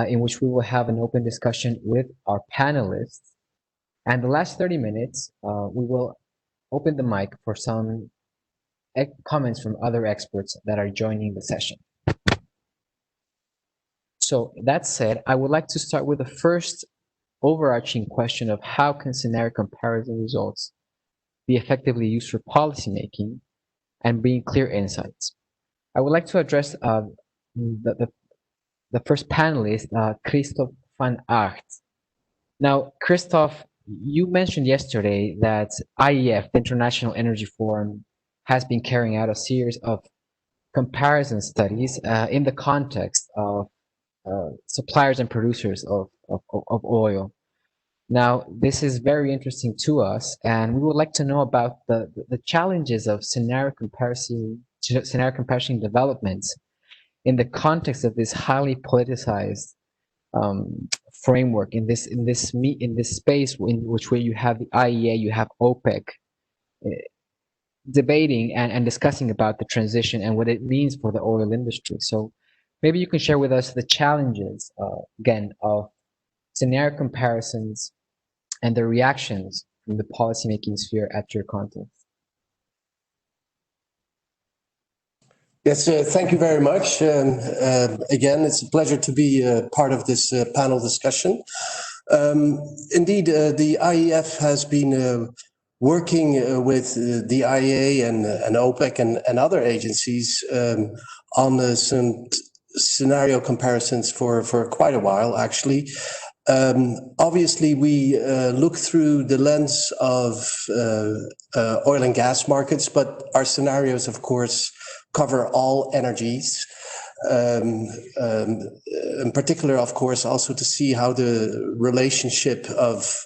in which we will have an open discussion with our panelists. And the last 30 minutes, we will open the mic for some comments from other experts that are joining the session. So that said, I would like to start with the first overarching question of how can scenario comparison results be effectively used for policymaking and bring clear insights. I would like to address the first panelist, Christoph van Aert. Now, Christoph, you mentioned yesterday that IEF, the International Energy Forum, has been carrying out a series of comparison studies in the context of suppliers and producers of oil. Now, this is very interesting to us, and we would like to know about the challenges of scenario comparison developments in the context of this highly politicized framework in this space in which where you have the IEA, you have OPEC debating and discussing about the transition and what it means for the oil industry. So maybe you can share with us the challenges again of scenario comparisons and the reactions from the policymaking sphere at your context. Yes, thank you very much. Again, it's a pleasure to be part of this panel discussion. Indeed, the IEF has been working with the IEA and OPEC and other agencies on some scenario comparisons for quite a while, actually. Obviously, we look through the lens of oil and gas markets, but our scenarios, of course, cover all energies. In particular, of course, also to see how the relationship of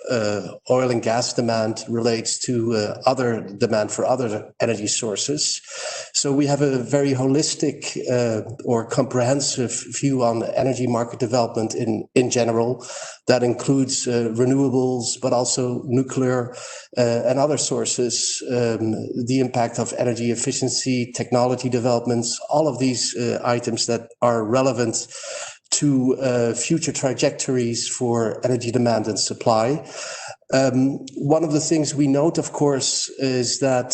oil and gas demand relates to other demand for other energy sources. So we have a very holistic or comprehensive view on energy market development in general. That includes renewables, but also nuclear and other sources, the impact of energy efficiency, technology developments, all of these items that are relevant to future trajectories for energy demand and supply. One of the things we note, of course, is that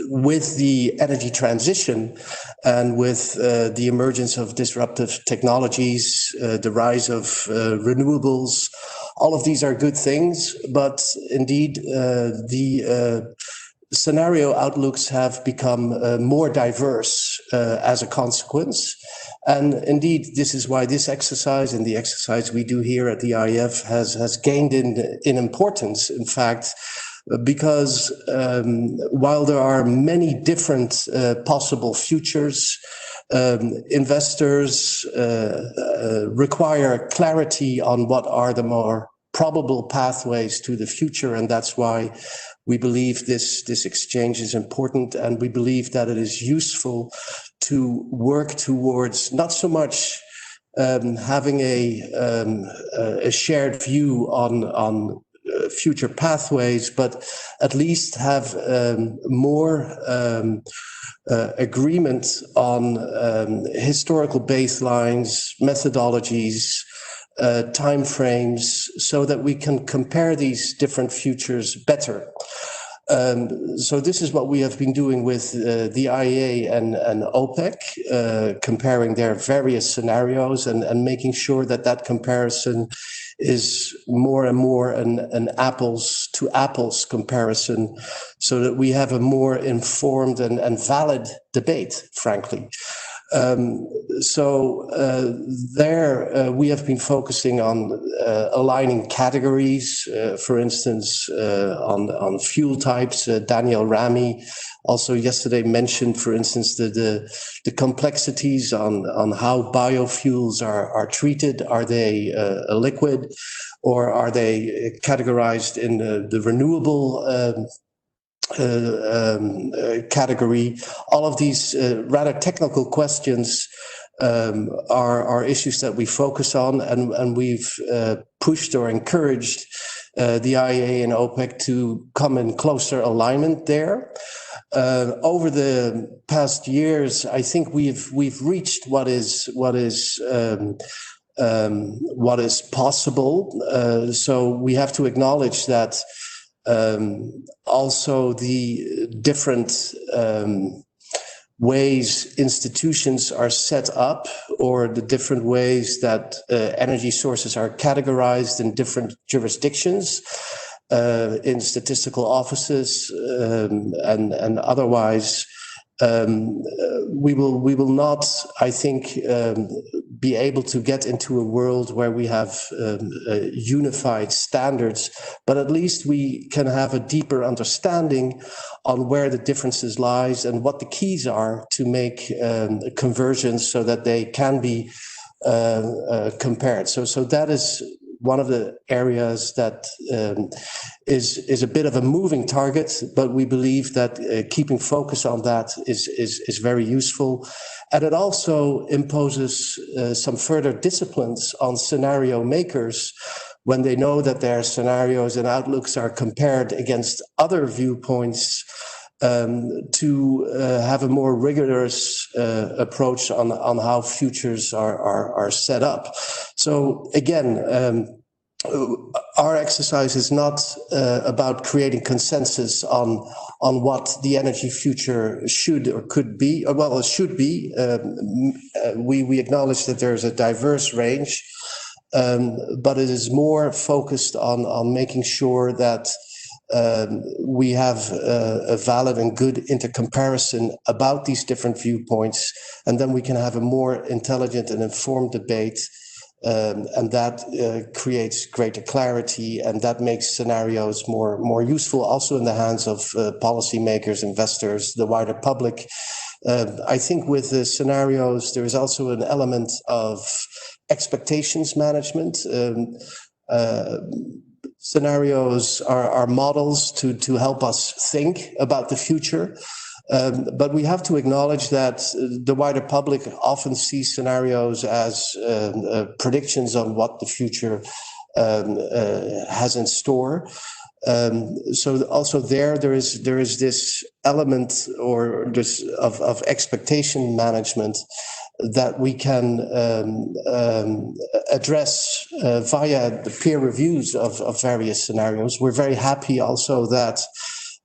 with the energy transition and with the emergence of disruptive technologies, the rise of renewables, all of these are good things, but indeed the scenario outlooks have become more diverse as a consequence. And indeed, this is why this exercise and the exercise we do here at the IEF has gained in importance, in fact, because while there are many different possible futures, investors require clarity on what are the more probable pathways to the future, and that's why we believe this exchange is important, and we believe that it is useful to work towards not so much having a shared view on future pathways, but at least have more agreement on historical baselines, methodologies, timeframes, so that we can compare these different futures better. So this is what we have been doing with the IEA and OPEC, comparing their various scenarios and making sure that that comparison is more and more an apples to apples comparison, so that we have a more informed and valid debate, frankly. There we have been focusing on aligning categories, for instance, on fuel types. Daniel Ramy also yesterday mentioned, for instance, the complexities on how biofuels are treated. Are they a liquid, or are they categorized in the renewable category? All of these rather technical questions are issues that we focus on, and we've pushed or encouraged the IEA and OPEC to come in closer alignment there. Over the past years, I think we've reached what is possible. So we have to acknowledge that also the different ways institutions are set up, or the different ways that energy sources are categorized in different jurisdictions, in statistical offices and otherwise, we will not, I think, be able to get into a world where we have unified standards, but at least we can have a deeper understanding on where the differences lies and what the keys are to make conversions so that they can be compared. So that is one of the areas that is a bit of a moving target, but we believe that keeping focus on that is very useful. And it also imposes some further disciplines on scenario makers when they know that their scenarios and outlooks are compared against other viewpoints, to have a more rigorous approach on how futures are set up. So again, our exercise is not about creating consensus on what the energy future should or could be. Well, it should be. We acknowledge that there's a diverse range, but it is more focused on making sure that we have a valid and good intercomparison about these different viewpoints, and then we can have a more intelligent and informed debate, and that creates greater clarity, and that makes scenarios more useful also in the hands of policymakers, investors, the wider public. I think with the scenarios, there is also an element of expectations management. Scenarios are models to help us think about the future. But we have to acknowledge that the wider public often sees scenarios as predictions on what the future has in store. So also there is this element or this of expectation management that we can address via the peer reviews of various scenarios. We're very happy also that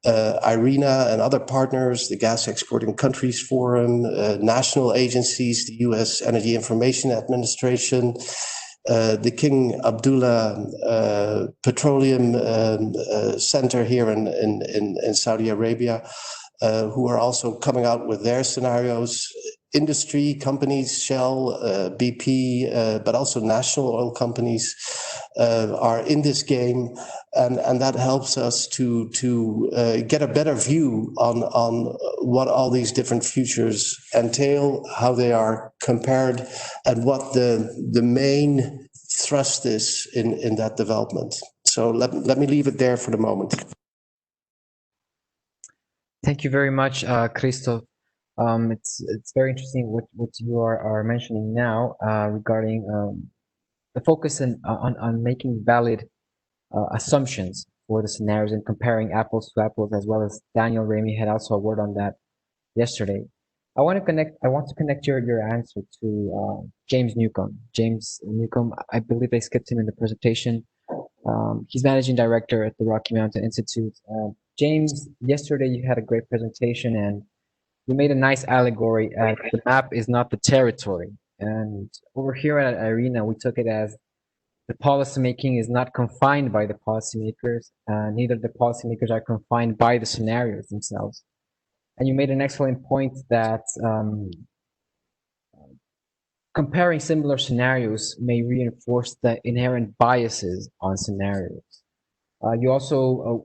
IRENA and other partners, the Gas Exporting Countries Forum, national agencies, the U.S. Energy Information Administration, the King Abdullah Petroleum Center here in Saudi Arabia, who are also coming out with their scenarios. Industry companies, Shell, BP, but also national oil companies are in this game, and that helps us to get a better view on what all these different futures entail, how they are compared, and what the main thrust is in that development. So let me leave it there for the moment. Thank you very much, Christoph. It's very interesting what you are mentioning now regarding the focus on making valid assumptions for the scenarios and comparing apples to apples, as well as Daniel Ramey had also a word on that yesterday. I want to connect your answer to James Newcomb. James Newcomb, I believe I skipped him in the presentation. He's managing director at the Rocky Mountain Institute. James, yesterday you had a great presentation, and you made a nice allegory. The map is not the territory. And over here at IRENA, we took it as the policymaking is not confined by the policymakers, neither the policymakers are confined by the scenarios themselves. And you made an excellent point that comparing similar scenarios may reinforce the inherent biases on scenarios. You also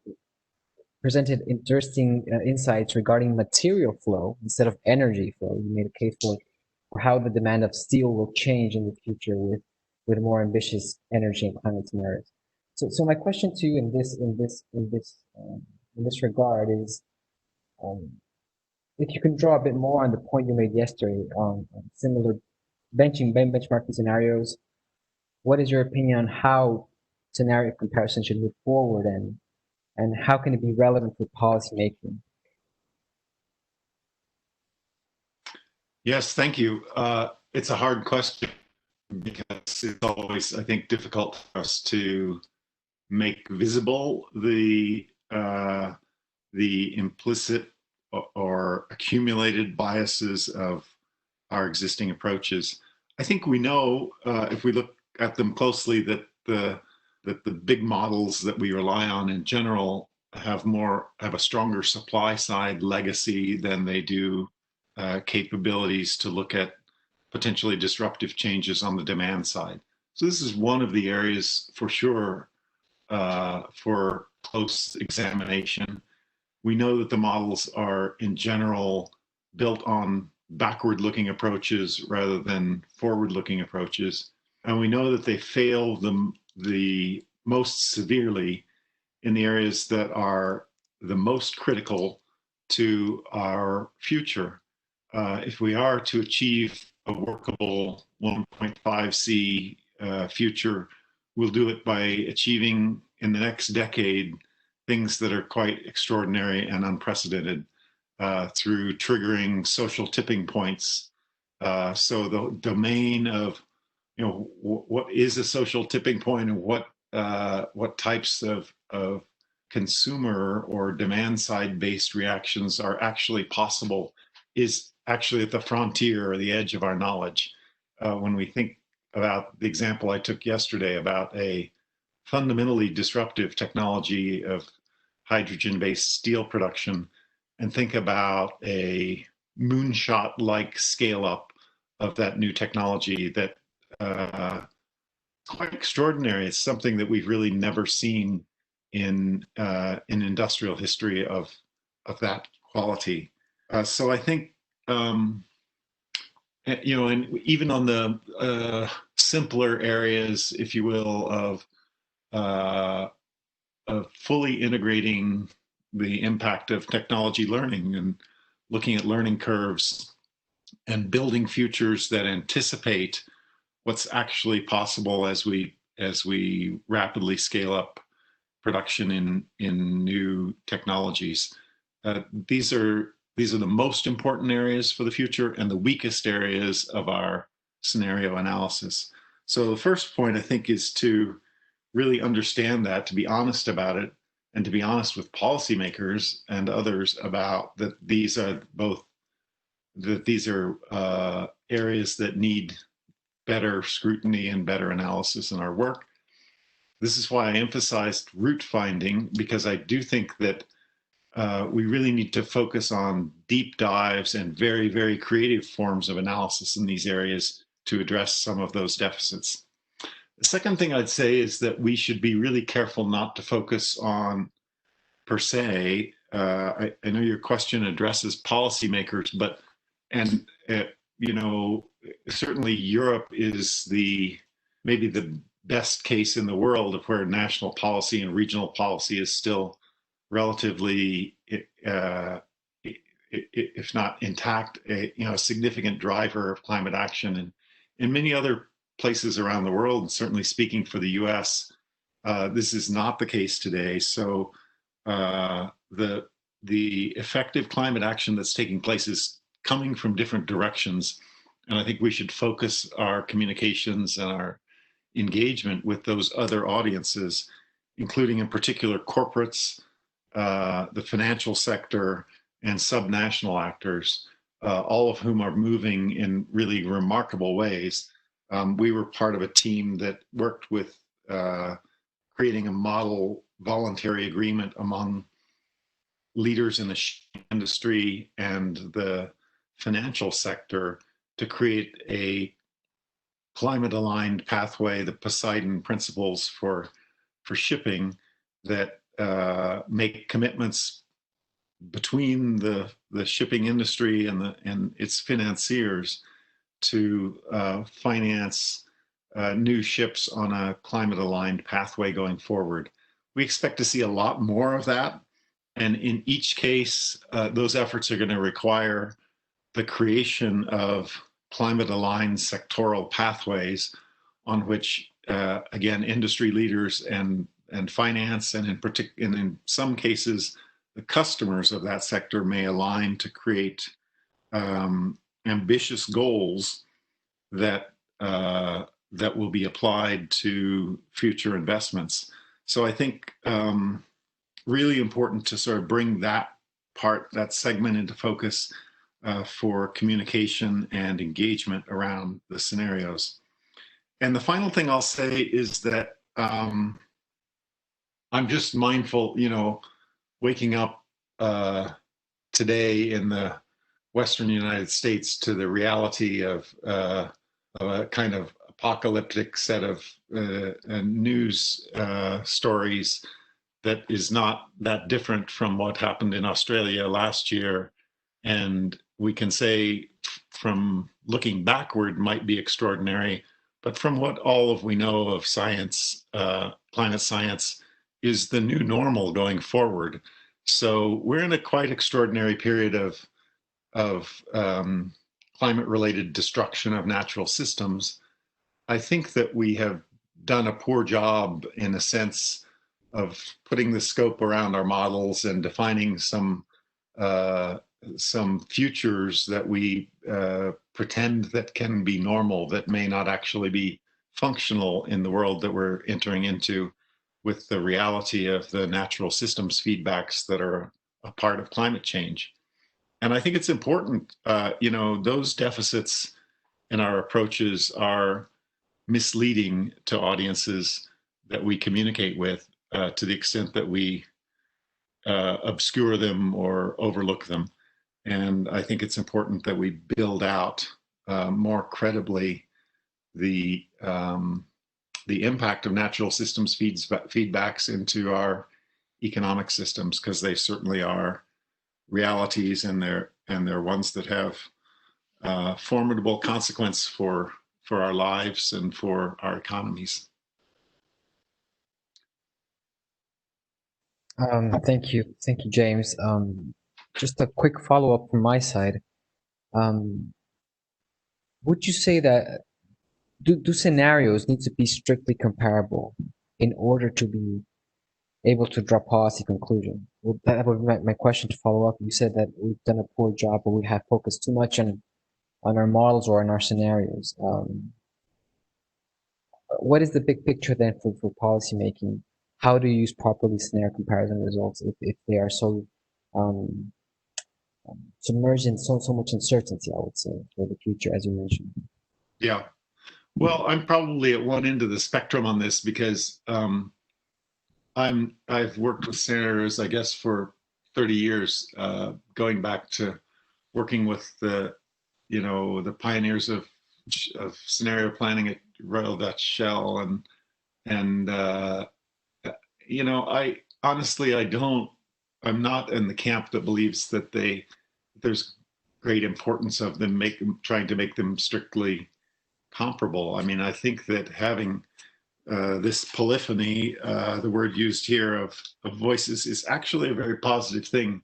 presented interesting insights regarding material flow instead of energy flow. You made a case for how the demand of steel will change in the future with more ambitious energy and climate scenarios. So my question to you in this regard is, if you can draw a bit more on the point you made yesterday on similar benchmarking scenarios, what is your opinion on how scenario comparison should move forward, and how can it be relevant for policy making? Yes, thank you. It's a hard question because it's always, I think, difficult for us to make visible the implicit or accumulated biases of our existing approaches. I think we know, if we look at them closely, that the big models that we rely on in general have a stronger supply side legacy than they do capabilities to look at potentially disruptive changes on the demand side. So this is one of the areas for sure for close examination. We know that the models are in general built on backward looking approaches rather than forward looking approaches. And we know that they fail the most severely in the areas that are the most critical to our future. If we are to achieve a workable 1.5C future, we'll do it by achieving in the next decade things that are quite extraordinary and unprecedented through triggering social tipping points. So the domain of, what is a social tipping point and what types of consumer or demand side based reactions are actually possible is actually at the frontier or the edge of our knowledge. When we think about the example I took yesterday about a fundamentally disruptive technology of hydrogen-based steel production, and think about a moonshot-like scale-up of that new technology that quite extraordinary. It's something that we've really never seen in industrial history of that quality. So I think and even on the simpler areas, if you will, of fully integrating the impact of technology learning and looking at learning curves and building futures that anticipate what's actually possible as we rapidly scale up production in new technologies. These are the most important areas for the future and the weakest areas of our scenario analysis. So the first point, I think, is to really understand that, to be honest about it, and to be honest with policymakers and others about that these are areas that need better scrutiny and better analysis in our work. This is why I emphasized root finding, because I do think that we really need to focus on deep dives and very, very creative forms of analysis in these areas to address some of those deficits. The second thing I'd say is that we should be really careful not to focus on, per se, I know your question addresses policymakers, but, and certainly Europe is maybe the best case in the world of where national policy and regional policy is still relatively, if not intact, a significant driver of climate action. And in many other places around the world, and certainly speaking for the US, this is not the case today. So the effective climate action that's taking place is coming from different directions. And I think we should focus our communications and our engagement with those other audiences, including in particular corporates, the financial sector, and subnational actors, all of whom are moving in really remarkable ways. We were part of a team that worked with creating a model voluntary agreement among leaders in the industry and the financial sector to create a climate aligned pathway, the Poseidon principles for shipping, that make commitments between the shipping industry and its financiers to finance new ships on a climate aligned pathway going forward. We expect to see a lot more of that. And in each case, those efforts are going to require the creation of climate aligned sectoral pathways on which, again, industry leaders and finance, and in some cases, the customers of that sector may align to create ambitious goals that that will be applied to future investments. So I think really important to sort of bring that that segment into focus for communication and engagement around the scenarios. And the final thing I'll say is that I'm just mindful, waking up today in the Western United States to the reality of a kind of apocalyptic set of news stories that is not that different from what happened in Australia last year. And we can say from looking backward might be extraordinary, but from what all of we know of science, climate science, is the new normal going forward. So we're in a quite extraordinary period of climate-related destruction of natural systems. I think that we have done a poor job, in a sense, of putting the scope around our models and defining some futures that we pretend that can be normal, that may not actually be functional in the world that we're entering into, with the reality of the natural systems feedbacks that are a part of climate change. And I think it's important, those deficits in our approaches are misleading to audiences that we communicate with, to the extent that we obscure them or overlook them. And I think it's important that we build out more credibly the impact of natural systems feedbacks into our economic systems, because they certainly are realities, and they're ones that have formidable consequence for our lives and for our economies. Thank you, James. Just a quick follow-up from my side. Would you say that do scenarios need to be strictly comparable in order to be able to draw policy conclusion? Well, that would be my question to follow up. You said that we've done a poor job, or we have focused too much on our models or on our scenarios. What is the big picture then for policy making? How do you use properly scenario comparison results if they are so submerged in so much uncertainty, I would say, for the future, as you mentioned? Yeah. Well, I'm probably at one end of the spectrum on this, because I've worked with scenarios, I guess, for 30 years, going back to working with the pioneers of scenario planning at Royal Dutch Shell, and I honestly, I'm not in the camp that believes that there's great importance of them trying to make them strictly comparable. I mean, I think that having this polyphony, the word used here, of voices, is actually a very positive thing.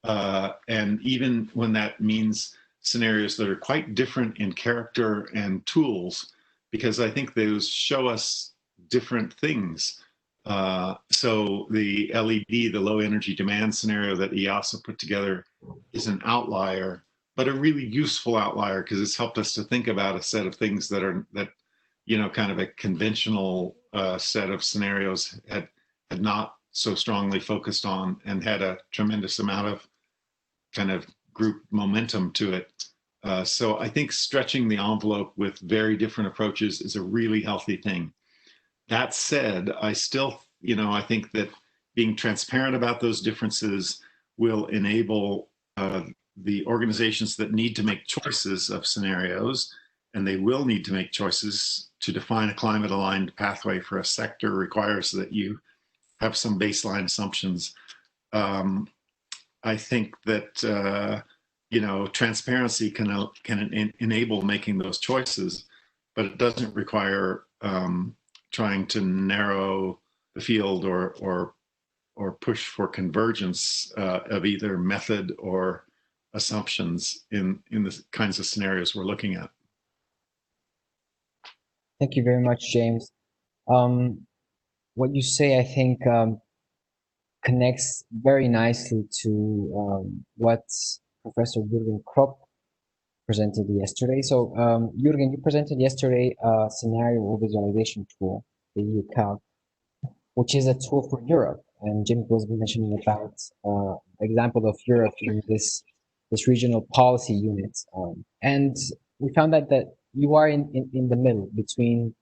And even when that means scenarios that are quite different in character and tools, because I think those show us different things. So the LED, the low energy demand scenario that EASA put together, is an outlier, but a really useful outlier, because it's helped us to think about a set of things that kind of a conventional set of scenarios had not so strongly focused on, and had a tremendous amount of kind of group momentum to it. So I think stretching the envelope with very different approaches is a really healthy thing. That said, I still, I think that being transparent about those differences will enable the organizations that need to make choices of scenarios, and they will need to make choices to define a climate-aligned pathway for a sector, requires that you have some baseline assumptions. I think that transparency can enable making those choices, but it doesn't require trying to narrow the field or push for convergence of either method or assumptions in the kinds of scenarios we're looking at. Thank you very much, James. What you say, I think, connects very nicely to what Professor William Krupp presented yesterday. So, Jürgen, you presented yesterday a scenario visualization tool, the UCalc, which is a tool for Europe. And Jim was mentioning about example of Europe in this regional policy unit. And we found that you are in the middle between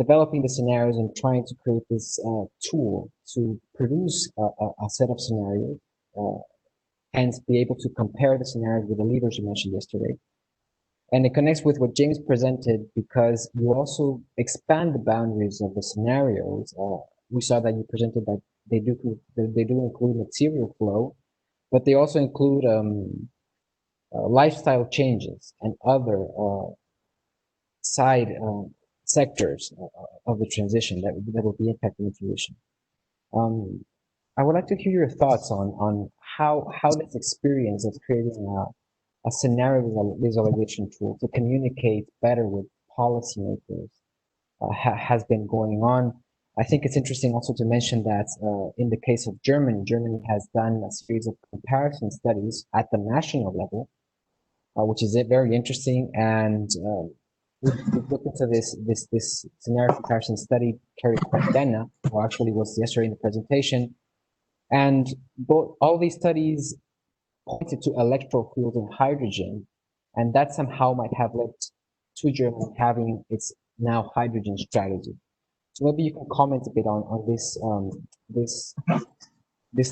developing the scenarios and trying to create this tool to produce a set of scenarios, hence be able to compare the scenarios with the leaders you mentioned yesterday. And it connects with what James presented because you also expand the boundaries of the scenarios. We saw that you presented that they do include material flow, but they also include lifestyle changes and other side sectors of the transition that will be impacting intuition. I would like to hear your thoughts on how this experience of creating a scenario visualization tool to communicate better with policymakers has been going on. I think it's interesting also to mention that in the case of Germany, Germany has done a series of comparison studies at the national level, which is very interesting. And we've looked into this scenario comparison study carried by IRENA, who actually was yesterday in the presentation. And all these studies pointed to electro fields and hydrogen, and that somehow might have led to Germany having its now hydrogen strategy. So maybe you can comment a bit on this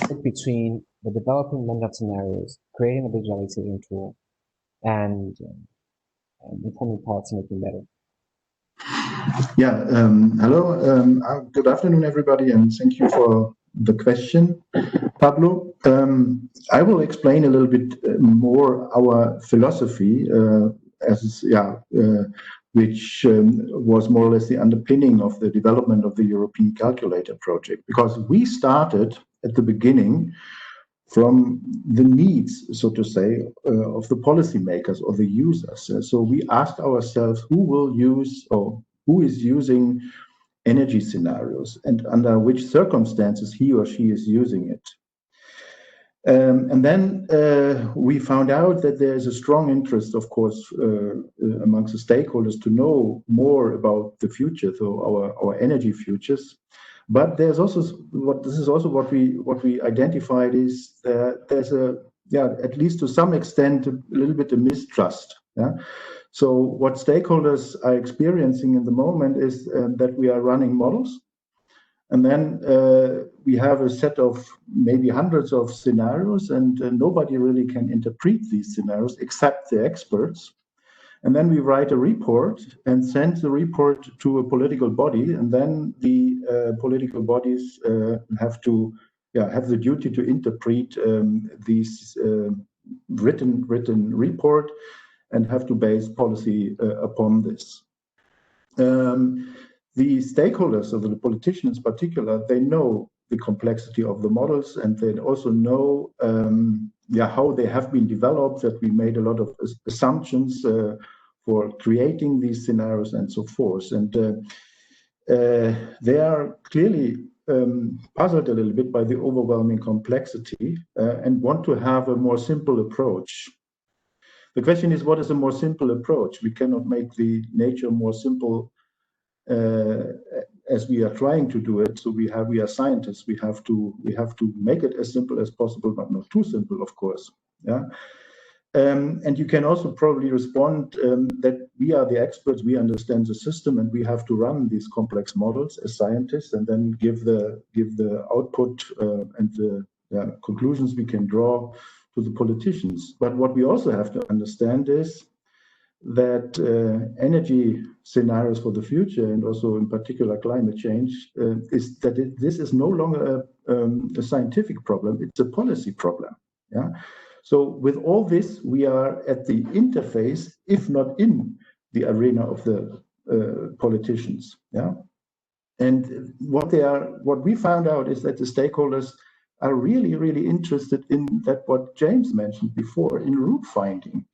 link between the development of scenarios, creating a visualization tool, and informing policymaking better. Yeah, hello, good afternoon, everybody, and thank you for the question, Pablo. I will explain a little bit more our philosophy, which was more or less the underpinning of the development of the European Calculator project, because we started at the beginning from the needs, so to say, of the policymakers or the users. So we asked ourselves who will use or who is using energy scenarios and under which circumstances he or she is using it. And then we found out that there is a strong interest, of course, amongst the stakeholders to know more about the future, so our energy futures. But there's also what we identified is that there's at least to some extent a little bit of mistrust. Yeah. So what stakeholders are experiencing in the moment is that we are running models, and then we have a set of maybe hundreds of scenarios, and nobody really can interpret these scenarios except the experts. And then we write a report and send the report to a political body, and then the political bodies have the duty to interpret these written report and have to base policy upon this. The stakeholders, or the politicians in particular, they know the complexity of the models, and they also know how they have been developed, that we made a lot of assumptions for creating these scenarios and so forth. And they are clearly puzzled a little bit by the overwhelming complexity and want to have a more simple approach. The question is, what is a more simple approach? We cannot make the nature more simple as we are trying to do it. So we are scientists. We have to make it as simple as possible, but not too simple, of course. Yeah. And you can also probably respond that we are the experts. We understand the system, and we have to run these complex models as scientists, and then give the output and the conclusions we can draw to the politicians. But what we also have to understand is that energy scenarios for the future, and also in particular climate change, is that this is no longer a scientific problem, it's a policy problem. Yeah. So with all this, we are at the interface, if not in the arena of the politicians. Yeah. And what we found out is that the stakeholders are really, really interested in that, what James mentioned before, in route finding.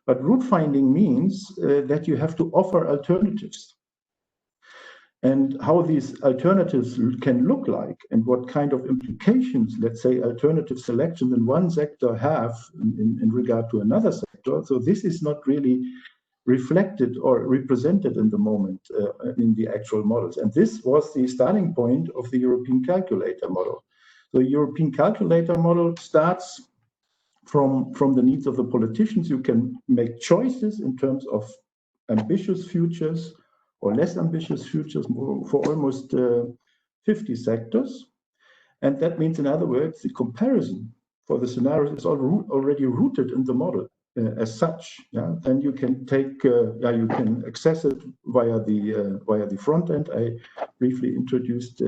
But route finding means that you have to offer alternatives. And how these alternatives can look like, and what kind of implications, let's say, alternative selections in one sector have in regard to another sector, sector. So this is not really reflected or represented in the moment in the actual models. And this was the starting point of the European calculator model. The European calculator model starts from the needs of the politicians. You can make choices in terms of ambitious futures or less ambitious futures for almost 50 sectors. And that means, in other words, the comparison for the scenarios is already rooted in the model as such. Yeah, and you can take, you can access it via the front end. I briefly introduced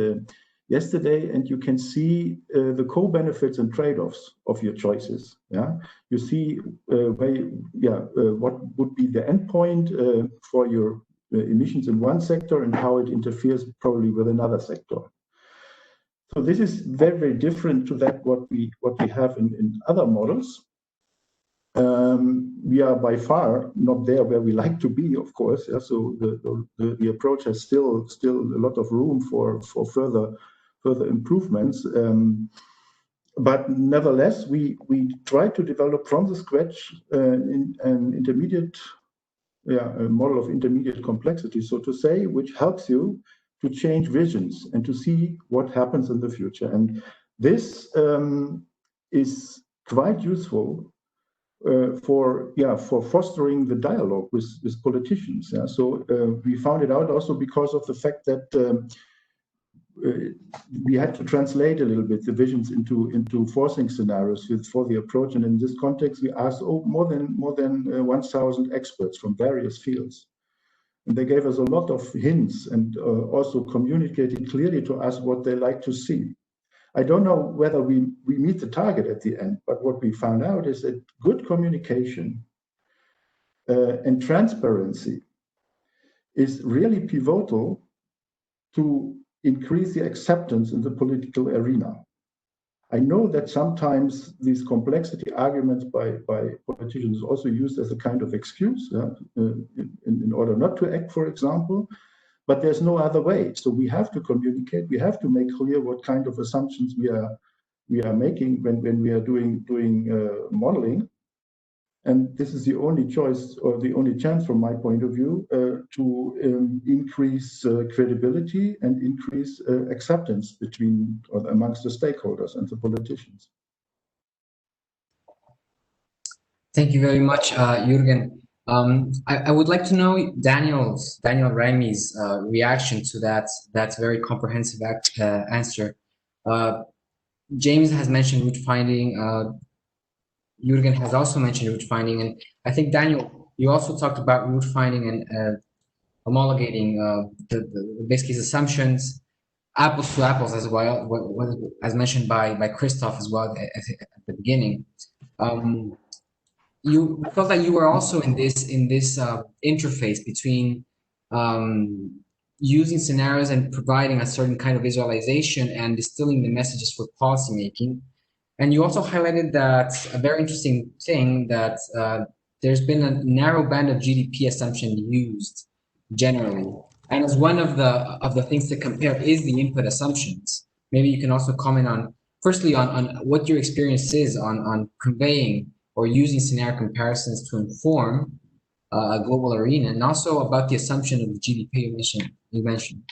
yesterday, and you can see the co-benefits and trade-offs of your choices. Yeah, you see what would be the endpoint for your emissions in one sector and how it interferes probably with another sector. So this is very, very different to that what we have in other models. We are by far not there where we like to be, of course. Yeah? So the approach has still a lot of room for further improvements. But nevertheless, we try to develop from the scratch in an intermediate, a model of intermediate complexity, so to say, which helps you to change visions and to see what happens in the future. And this is quite useful for fostering the dialogue with politicians. Yeah? So we found it out also because of the fact that we had to translate a little bit the visions into forcing scenarios for the approach. And in this context, we asked more than 1,000 experts from various fields. And they gave us a lot of hints and also communicated clearly to us what they like to see. I don't know whether we meet the target at the end, but what we found out is that good communication and transparency is really pivotal to increase the acceptance in the political arena. I know that sometimes these complexity arguments by politicians is also used as a kind of excuse in order not to act, for example, but there's no other way. So we have to communicate, we have to make clear what kind of assumptions we are making when we are doing modeling. And this is the only choice or the only chance from my point of view to increase credibility and increase acceptance between or amongst the stakeholders and the politicians. Thank you very much, Jürgen. I would like to know Daniel Remy's reaction to that very comprehensive answer. James has mentioned root finding. Jürgen has also mentioned root finding, and I think Daniel, you also talked about root finding and homologating the base case assumptions, apples to apples as well, as mentioned by Christoph as well at the beginning. You felt that you were also in this interface between using scenarios and providing a certain kind of visualization and distilling the messages for policymaking. And you also highlighted that a very interesting thing that there's been a narrow band of GDP assumption used generally. And as one of the things to compare is the input assumptions. Maybe you can also comment on, firstly, on what your experience is on conveying or using scenario comparisons to inform a global arena, and also about the assumption of the GDP you mentioned.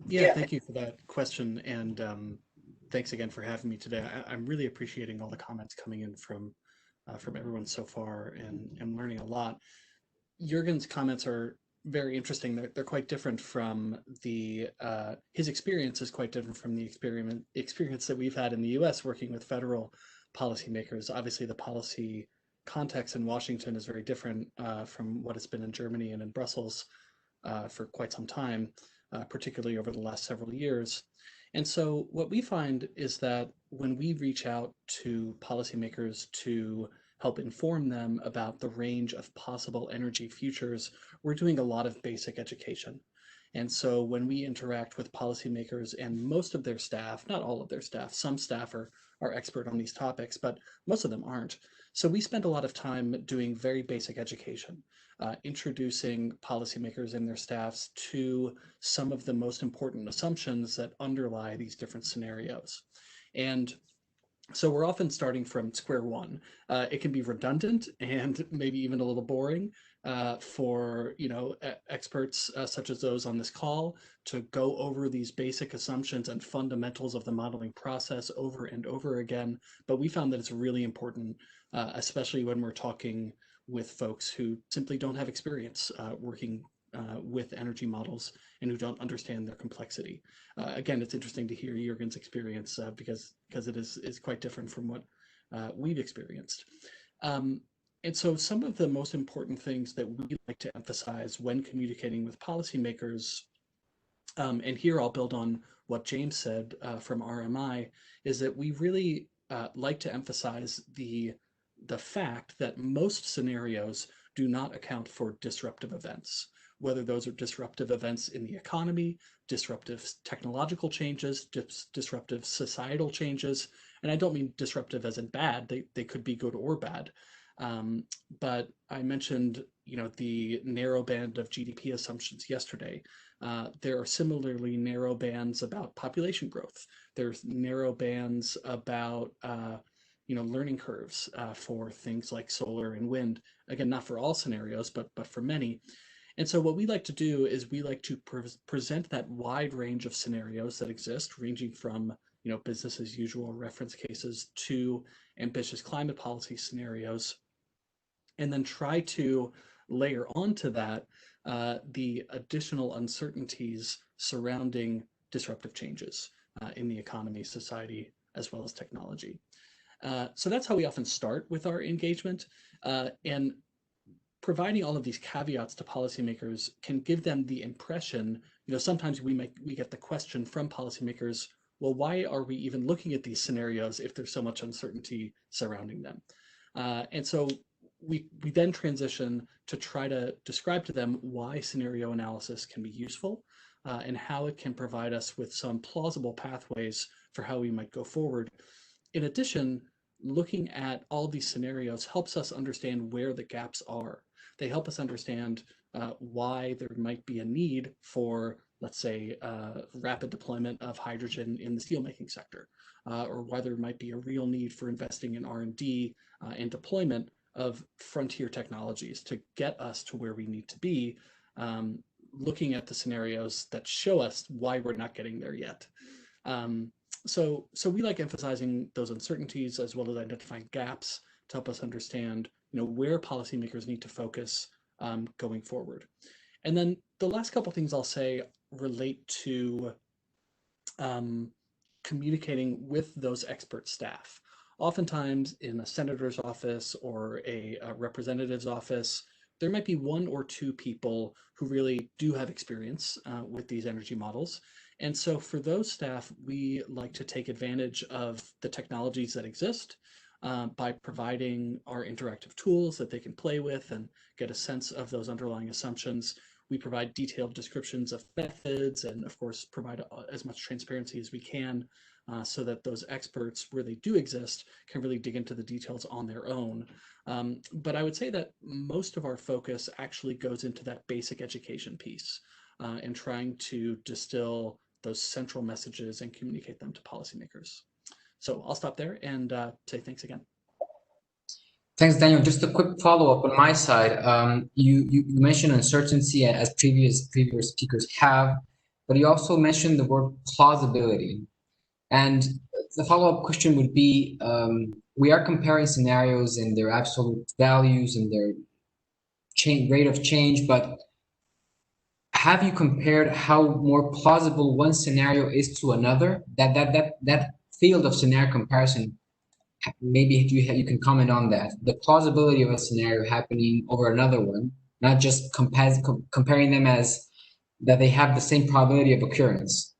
Yeah, thank you for that question, and thanks again for having me today. I'm really appreciating all the comments coming in from everyone so far, and I'm learning a lot. Jürgen's comments are very interesting. They're quite different from his experience is quite different from the experience that we've had in the U.S. working with federal policymakers. Obviously, the policy context in Washington is very different from what it's been in Germany and in Brussels for quite some time, particularly over the last several years. And so what we find is that when we reach out to policymakers to help inform them about the range of possible energy futures, we're doing a lot of basic education. And so when we interact with policymakers and most of their staff, not all of their staff, some staff are expert on these topics, but most of them aren't. So we spend a lot of time doing very basic education, introducing policymakers and their staffs to some of the most important assumptions that underlie these different scenarios. And So we're often starting from square one. It can be redundant and maybe even a little boring for experts such as those on this call to go over these basic assumptions and fundamentals of the modeling process over and over again. But we found that it's really important, especially when we're talking with folks who simply don't have experience working with energy models and who don't understand their complexity. Again, it's interesting to hear Jurgen's experience because it is quite different from what we've experienced. And so some of the most important things that we like to emphasize when communicating with policymakers, and here I'll build on what James said from RMI, is that we really like to emphasize the fact that most scenarios do not account for disruptive events, whether those are disruptive events in the economy, disruptive technological changes, disruptive societal changes. And I don't mean disruptive as in bad, they could be good or bad. But I mentioned, the narrow band of GDP assumptions yesterday. There are similarly narrow bands about population growth. There's narrow bands about learning curves for things like solar and wind. Again, not for all scenarios, but for many. And so what we like to do is we like to present that wide range of scenarios that exist, ranging from business as usual reference cases to ambitious climate policy scenarios, and then try to layer onto that the additional uncertainties surrounding disruptive changes in the economy, society, as well as technology. So that's how we often start with our engagement. And providing all of these caveats to policymakers can give them the impression, sometimes we get the question from policymakers, well, why are we even looking at these scenarios if there's so much uncertainty surrounding them? And so we then transition to try to describe to them why scenario analysis can be useful and how it can provide us with some plausible pathways for how we might go forward. In addition, looking at all these scenarios helps us understand where the gaps are. They help us understand why there might be a need for, let's say, rapid deployment of hydrogen in the steelmaking sector, or why there might be a real need for investing in R&D and deployment of frontier technologies to get us to where we need to be, looking at the scenarios that show us why we're not getting there yet. So we like emphasizing those uncertainties as well as identifying gaps to help us understand, where policymakers need to focus going forward. And then the last couple things I'll say relate to communicating with those expert staff. Oftentimes in a senator's office or a representative's office, there might be one or two people who really do have experience with these energy models. And so for those staff, we like to take advantage of the technologies that exist by providing our interactive tools that they can play with and get a sense of those underlying assumptions. We provide detailed descriptions of methods and, of course, provide as much transparency as we can so that those experts, where they do exist, can really dig into the details on their own. But I would say that most of our focus actually goes into that basic education piece and trying to distill those central messages and communicate them to policymakers. So I'll stop there and say thanks again. Thanks, Daniel. Just a quick follow-up on my side. You mentioned uncertainty as previous speakers have, but you also mentioned the word plausibility. And the follow-up question would be, we are comparing scenarios and their absolute values and their rate of change, but have you compared how more plausible one scenario is to another? That field of scenario comparison, maybe you can comment on that. The plausibility of a scenario happening over another one, not just comparing them as that they have the same probability of occurrence,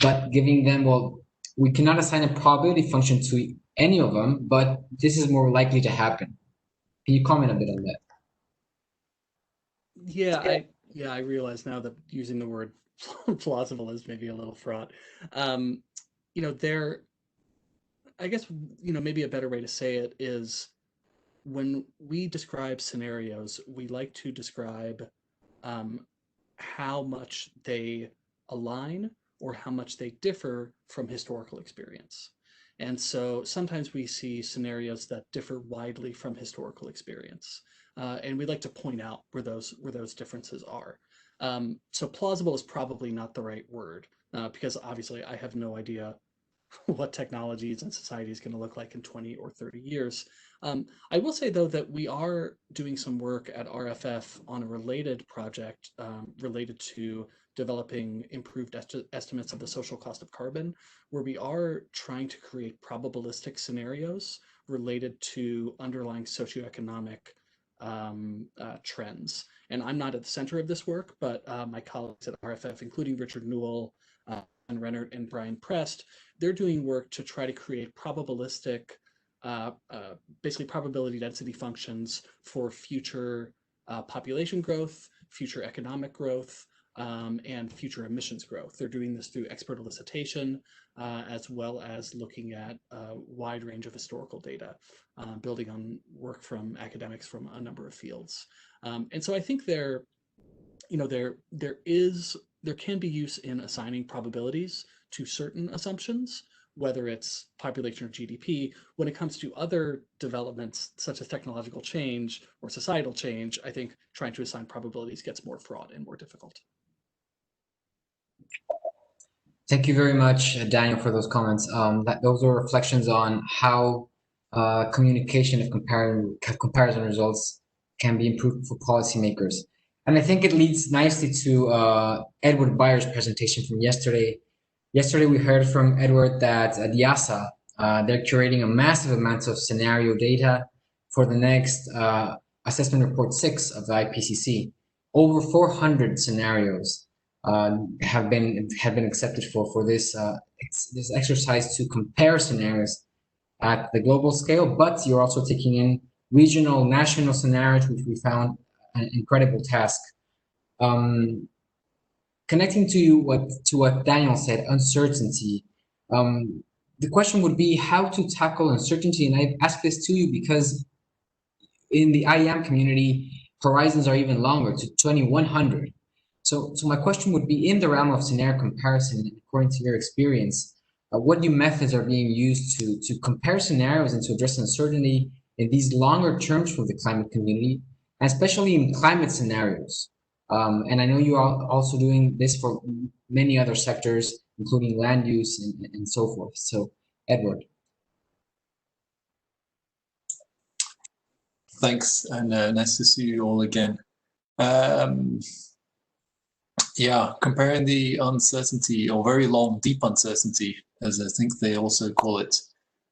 but giving them, well, we cannot assign a probability function to any of them, but this is more likely to happen. Can you comment a bit on that? Yeah, I realize now that using the word plausible is maybe a little fraught. I guess, maybe a better way to say it is when we describe scenarios, we like to describe how much they align or how much they differ from historical experience. And so sometimes we see scenarios that differ widely from historical experience. And we'd like to point out where those differences are. So plausible is probably not the right word, because obviously I have no idea what technologies and society is going to look like in 20 or 30 years. I will say, though, that we are doing some work at RFF on a related project related to developing improved estimates of the social cost of carbon, where we are trying to create probabilistic scenarios related to underlying socioeconomic trends. And I'm not at the center of this work, but my colleagues at RFF, including Richard Newell, and Rennert and Brian Prest, they're doing work to try to create probabilistic, basically probability density functions for future population growth, future economic growth, and future emissions growth. They're doing this through expert elicitation, as well as looking at a wide range of historical data, building on work from academics from a number of fields. And so I think there can be use in assigning probabilities to certain assumptions, whether it's population or GDP. When it comes to other developments, such as technological change or societal change, I think trying to assign probabilities gets more fraught and more difficult. Thank you very much, Daniel, for those comments. Those are reflections on how communication of comparison results can be improved for policymakers. And I think it leads nicely to Edward Byer's presentation from yesterday. Yesterday, we heard from Edward that at IASA, they're curating a massive amount of scenario data for the next assessment report 6 of the IPCC. Over 400 scenarios have been accepted for this exercise to compare scenarios at the global scale, but you're also taking in regional, national scenarios, which we found an incredible task. Connecting to what Daniel said, uncertainty. The question would be how to tackle uncertainty, and I ask this to you because in the IEM community, horizons are even longer, to 2100. So my question would be, in the realm of scenario comparison, according to your experience, what new methods are being used to compare scenarios and to address uncertainty in these longer terms for the climate community, and especially in climate scenarios? And I know you are also doing this for many other sectors, including land use and so forth. So, Edward. Thanks, and nice to see you all again. Yeah, comparing the uncertainty, or very long, deep uncertainty, as I think they also call it,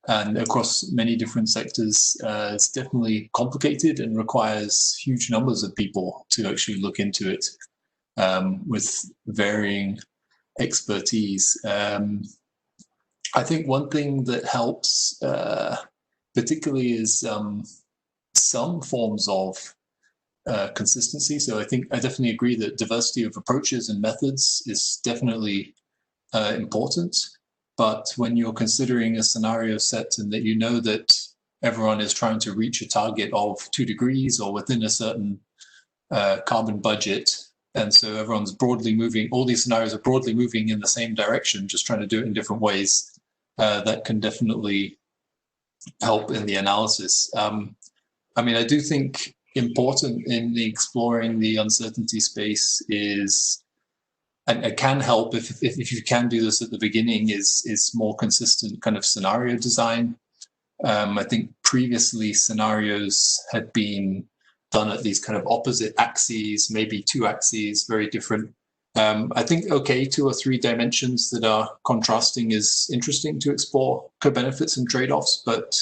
and across many different sectors, it's definitely complicated and requires huge numbers of people to actually look into it with varying expertise. I think one thing that helps particularly is some forms of consistency. So I definitely agree that diversity of approaches and methods is definitely important. But when you're considering a scenario set and that you know that everyone is trying to reach a target of 2 degrees or within a certain carbon budget, and so everyone's broadly moving, all these scenarios are broadly moving in the same direction, just trying to do it in different ways, that can definitely help in the analysis. I mean, I do think important in exploring the uncertainty space is, and it can help if you can do this at the beginning, is more consistent kind of scenario design. I think previously scenarios had been done at these kind of opposite axes, maybe 2 axes, very different. I think, okay, 2 or 3 dimensions that are contrasting is interesting to explore co-benefits and trade-offs, but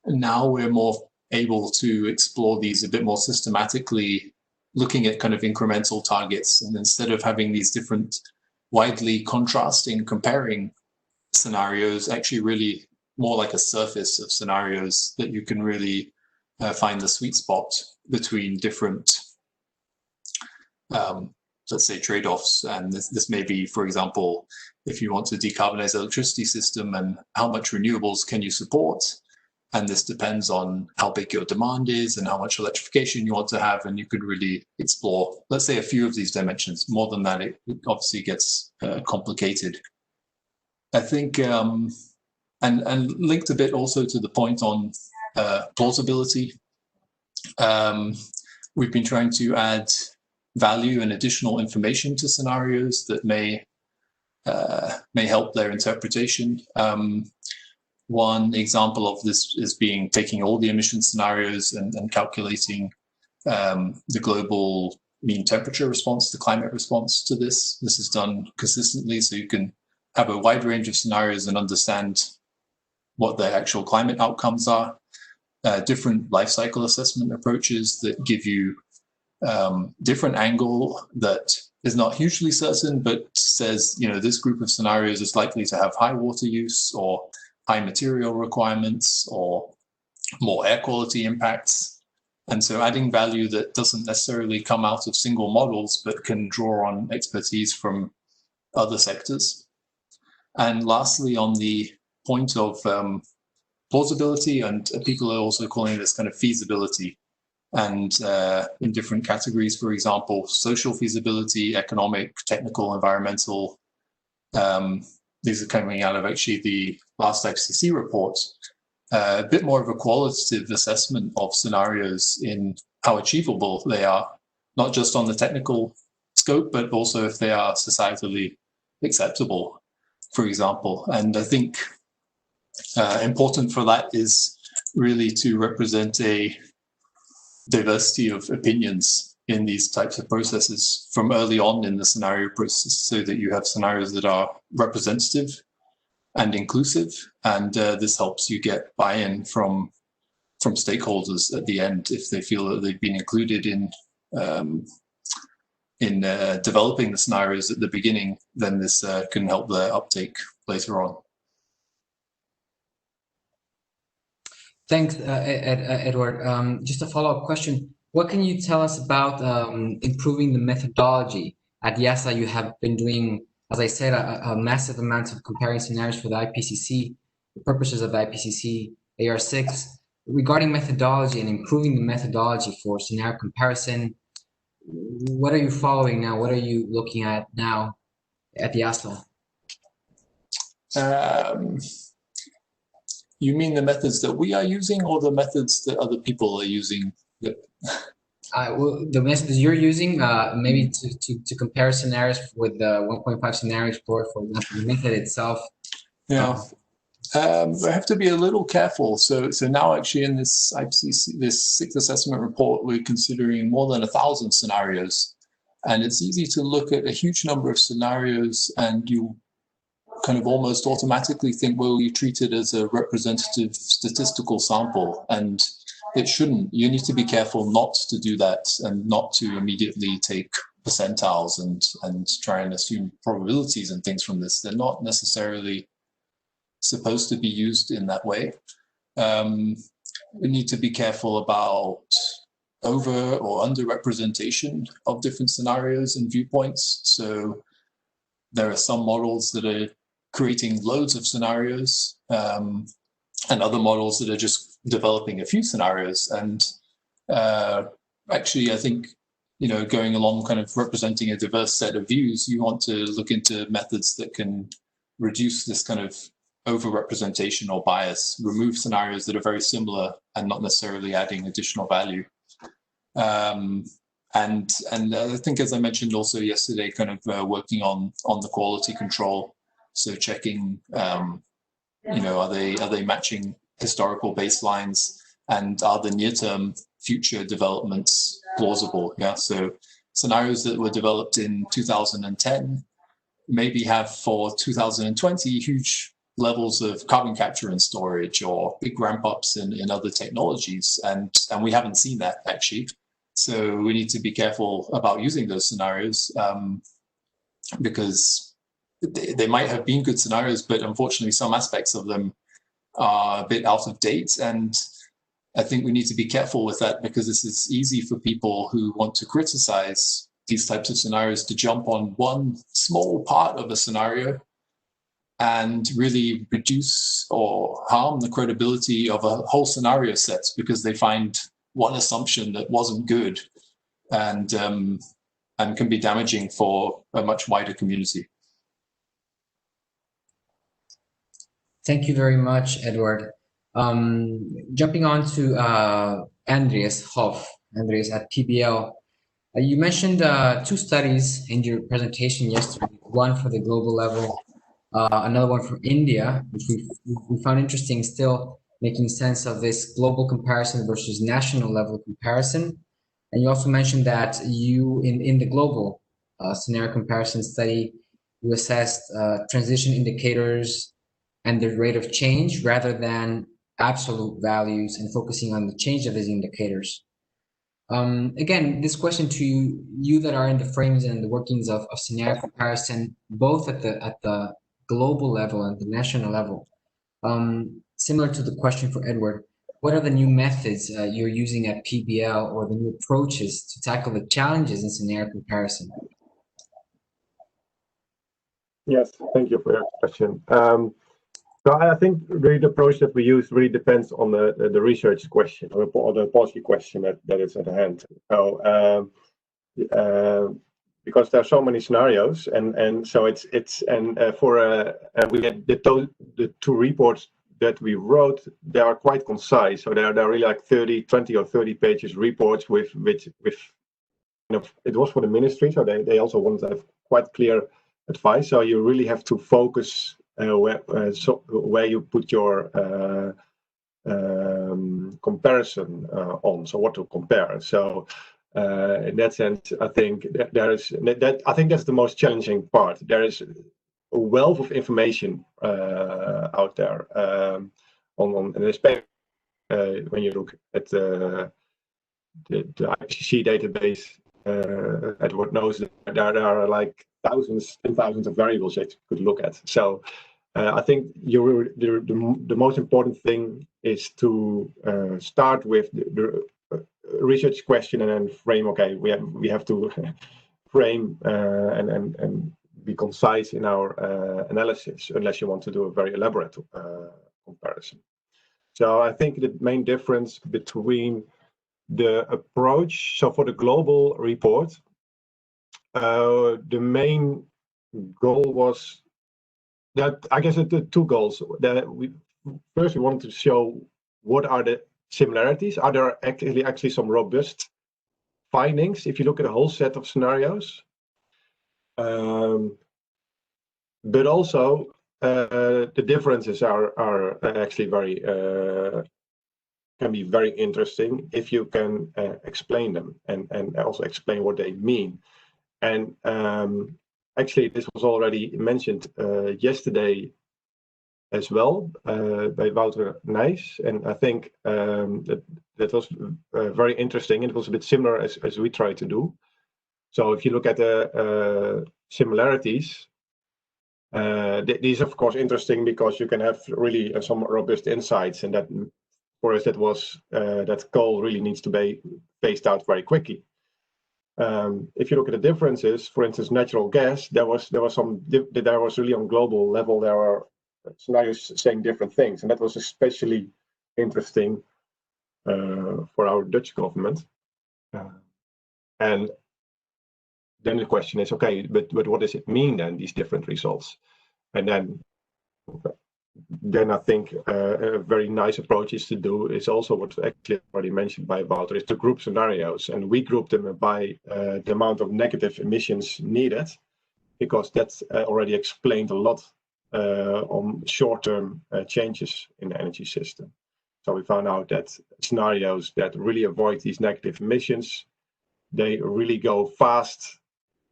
now we're more able to explore these a bit more systematically, looking at kind of incremental targets. And instead of having these different widely contrasting comparing scenarios, actually really more like a surface of scenarios that you can really find the sweet spot between different, let's say, trade-offs. And this may be, for example, if you want to decarbonize the electricity system and how much renewables can you support? And this depends on how big your demand is and how much electrification you want to have. And you could really explore, let's say, a few of these dimensions. More than that, it obviously gets complicated. I think And linked a bit also to the point on plausibility. We've been trying to add value and additional information to scenarios that may help their interpretation. One example of this is taking all the emission scenarios and calculating the global mean temperature response, the climate response to this. This is done consistently, so you can have a wide range of scenarios and understand what the actual climate outcomes are. Different life cycle assessment approaches that give you different angle that is not hugely certain, but says, this group of scenarios is likely to have high water use or high material requirements or more air quality impacts. And so adding value that doesn't necessarily come out of single models, but can draw on expertise from other sectors. And lastly, on the point of plausibility, and people are also calling this kind of feasibility, and in different categories, for example, social feasibility, economic, technical, environmental. These are coming out of actually the last IPCC report. A bit more of a qualitative assessment of scenarios in how achievable they are, not just on the technical scope, but also if they are societally acceptable, for example. And I think important for that is really to represent a diversity of opinions in these types of processes from early on in the scenario process, so that you have scenarios that are representative and inclusive, and this helps you get buy-in from stakeholders at the end if they feel that they've been included in developing the scenarios at the beginning. Then this can help their uptake later on. Thanks, Edward. Just a follow-up question. What can you tell us about improving the methodology? At IASA, you have been doing, as I said, a massive amount of comparing scenarios for the IPCC, the purposes of the IPCC AR6. Regarding methodology and improving the methodology for scenario comparison, what are you following now? What are you looking at now at IASA? You mean the methods that we are using, or the methods that other people are using? Well, the methods you're using, maybe to compare scenarios with the 1.5 scenario explorer, for example, the method itself. Yeah, I have to be a little careful. So now actually in this IPCC, this sixth assessment report, we're considering more than 1,000 scenarios, and it's easy to look at a huge number of scenarios and you kind of almost automatically think, well, you treat it as a representative statistical sample, and it shouldn't. You need to be careful not to do that and not to immediately take percentiles and try and assume probabilities and things from this. They're not necessarily supposed to be used in that way. We need to be careful about over or under representation of different scenarios and viewpoints. So there are some models that are creating loads of scenarios, and other models that are just developing a few scenarios. And actually, I think, going along kind of representing a diverse set of views, you want to look into methods that can reduce this kind of over-representation or bias, remove scenarios that are very similar and not necessarily adding additional value. And I think, as I mentioned also yesterday, kind of working on the quality control. So checking, are they matching historical baselines, and are the near-term future developments plausible? Yeah. So scenarios that were developed in 2010 maybe have for 2020 huge levels of carbon capture and storage or big ramp-ups in other technologies, and we haven't seen that actually. So we need to be careful about using those scenarios, because they might have been good scenarios, but unfortunately some aspects of them are a bit out of date. And I think we need to be careful with that, because this is easy for people who want to criticize these types of scenarios to jump on one small part of a scenario and really reduce or harm the credibility of a whole scenario set, because they find one assumption that wasn't good and can be damaging for a much wider community. Thank you very much, Edward. Jumping on to Andreas Hoff, Andreas at PBL. You mentioned two studies in your presentation yesterday, one for the global level, another one from India, which we found interesting, still making sense of this global comparison versus national level comparison. And you also mentioned that you, in the global scenario comparison study, you assessed transition indicators and the rate of change rather than absolute values and focusing on the change of these indicators. Again, this question to you that are in the frames and the workings of scenario comparison, both at the global level and the national level. Similar to the question for Edward, what are the new methods you're using at PBL or the new approaches to tackle the challenges in scenario comparison? Yes, thank you for your question. So I think really the approach that we use really depends on the research question or the policy question that is at hand. So because there are so many scenarios, and so we had the two reports that we wrote. They are quite concise, so they're really like 20 or 30 pages reports with it was for the ministry, so they also wanted to have quite clear advice. So you really have to focus where you put your comparison on. So what to compare. So in that sense, I think I think that's the most challenging part. There is a wealth of information out there on especially when you look at the IPCC database. Edward knows that there are like thousands and thousands of variables that you could look at. So I think the most important thing is to start with the research question and then frame. Okay, we have to frame and be concise in our analysis, unless you want to do a very elaborate comparison. So I think the main difference between the approach, so for the global report, the main goal was that, I guess, the two goals. That we wanted to show what are the similarities. Are there actually some robust findings if you look at a whole set of scenarios? But also the differences are actually very can be very interesting if you can explain them and also explain what they mean. And actually, this was already mentioned yesterday as well by Wouter Nijs, and I think that was very interesting. It was a bit similar as we try to do. So if you look at the similarities, these are of course interesting because you can have really some robust insights, and that for us that coal really needs to be phased out very quickly. If you look at the differences, for instance, natural gas, there was really on global level there are scenarios saying different things, and that was especially interesting for our Dutch government. And then the question is, okay, but what does it mean then, these different results? And then I think a very nice approach is to do is also what actually already mentioned by Wouter, is to group scenarios, and we group them by the amount of negative emissions needed, because that's already explained a lot on short-term changes in the energy system. So we found out that scenarios that really avoid these negative emissions, they really go fast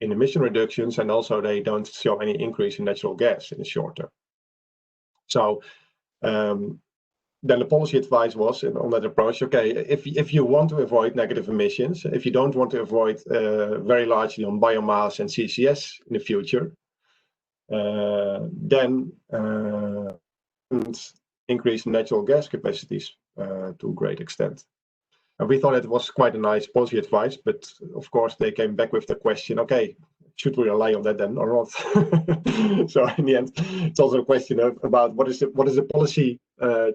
in emission reductions, and also they don't show any increase in natural gas in the short term. So then the policy advice was on that approach, okay, if you want to avoid negative emissions, if you don't want to avoid very largely on biomass and CCS in the future, then increase natural gas capacities to a great extent. And we thought it was quite a nice policy advice, but of course they came back with the question, okay, should we rely on that then or not? So in the end, it's also a question about what is the policy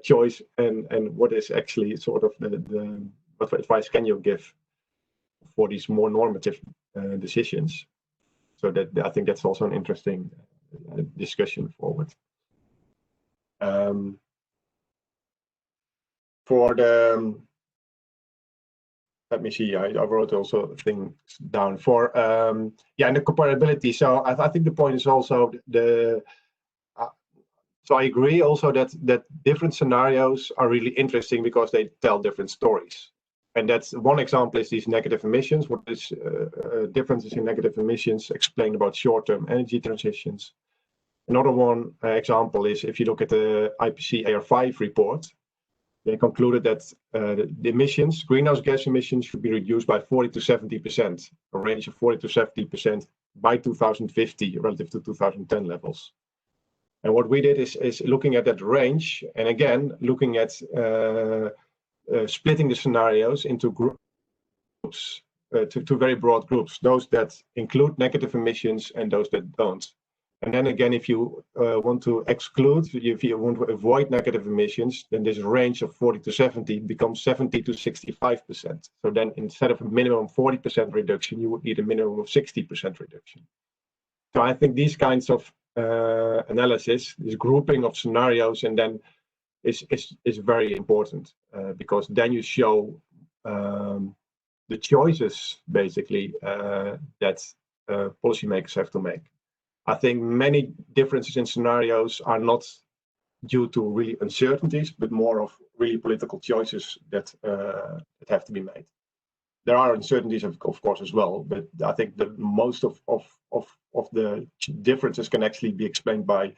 choice, and what is actually sort of what advice can you give for these more normative decisions? So that I think that's also an interesting discussion forward. For the let me see. I wrote also things down for and the comparability. So I think the point is also the. So I agree also that different scenarios are really interesting because they tell different stories. And that's one example is these negative emissions. What is differences in negative emissions explained about short-term energy transitions. Another one example is if you look at the IPCC AR5 report, they concluded that the emissions, greenhouse gas emissions, should be reduced by 40 to 70%, a range of 40 to 70% by 2050 relative to 2010 levels. And what we did is looking at that range, and again, looking at splitting the scenarios into groups, to very broad groups, those that include negative emissions and those that don't. And then again, if you want to exclude, if you want to avoid negative emissions, then this range of 40 to 70 becomes 70 to 65%. So then instead of a minimum 40% reduction, you would need a minimum of 60% reduction. So I think these kinds of analysis, this grouping of scenarios, and then is very important because then you show the choices basically that policymakers have to make. I think many differences in scenarios are not due to really uncertainties, but more of really political choices that have to be made. There are uncertainties, of course, as well, but I think that most of the differences can actually be explained by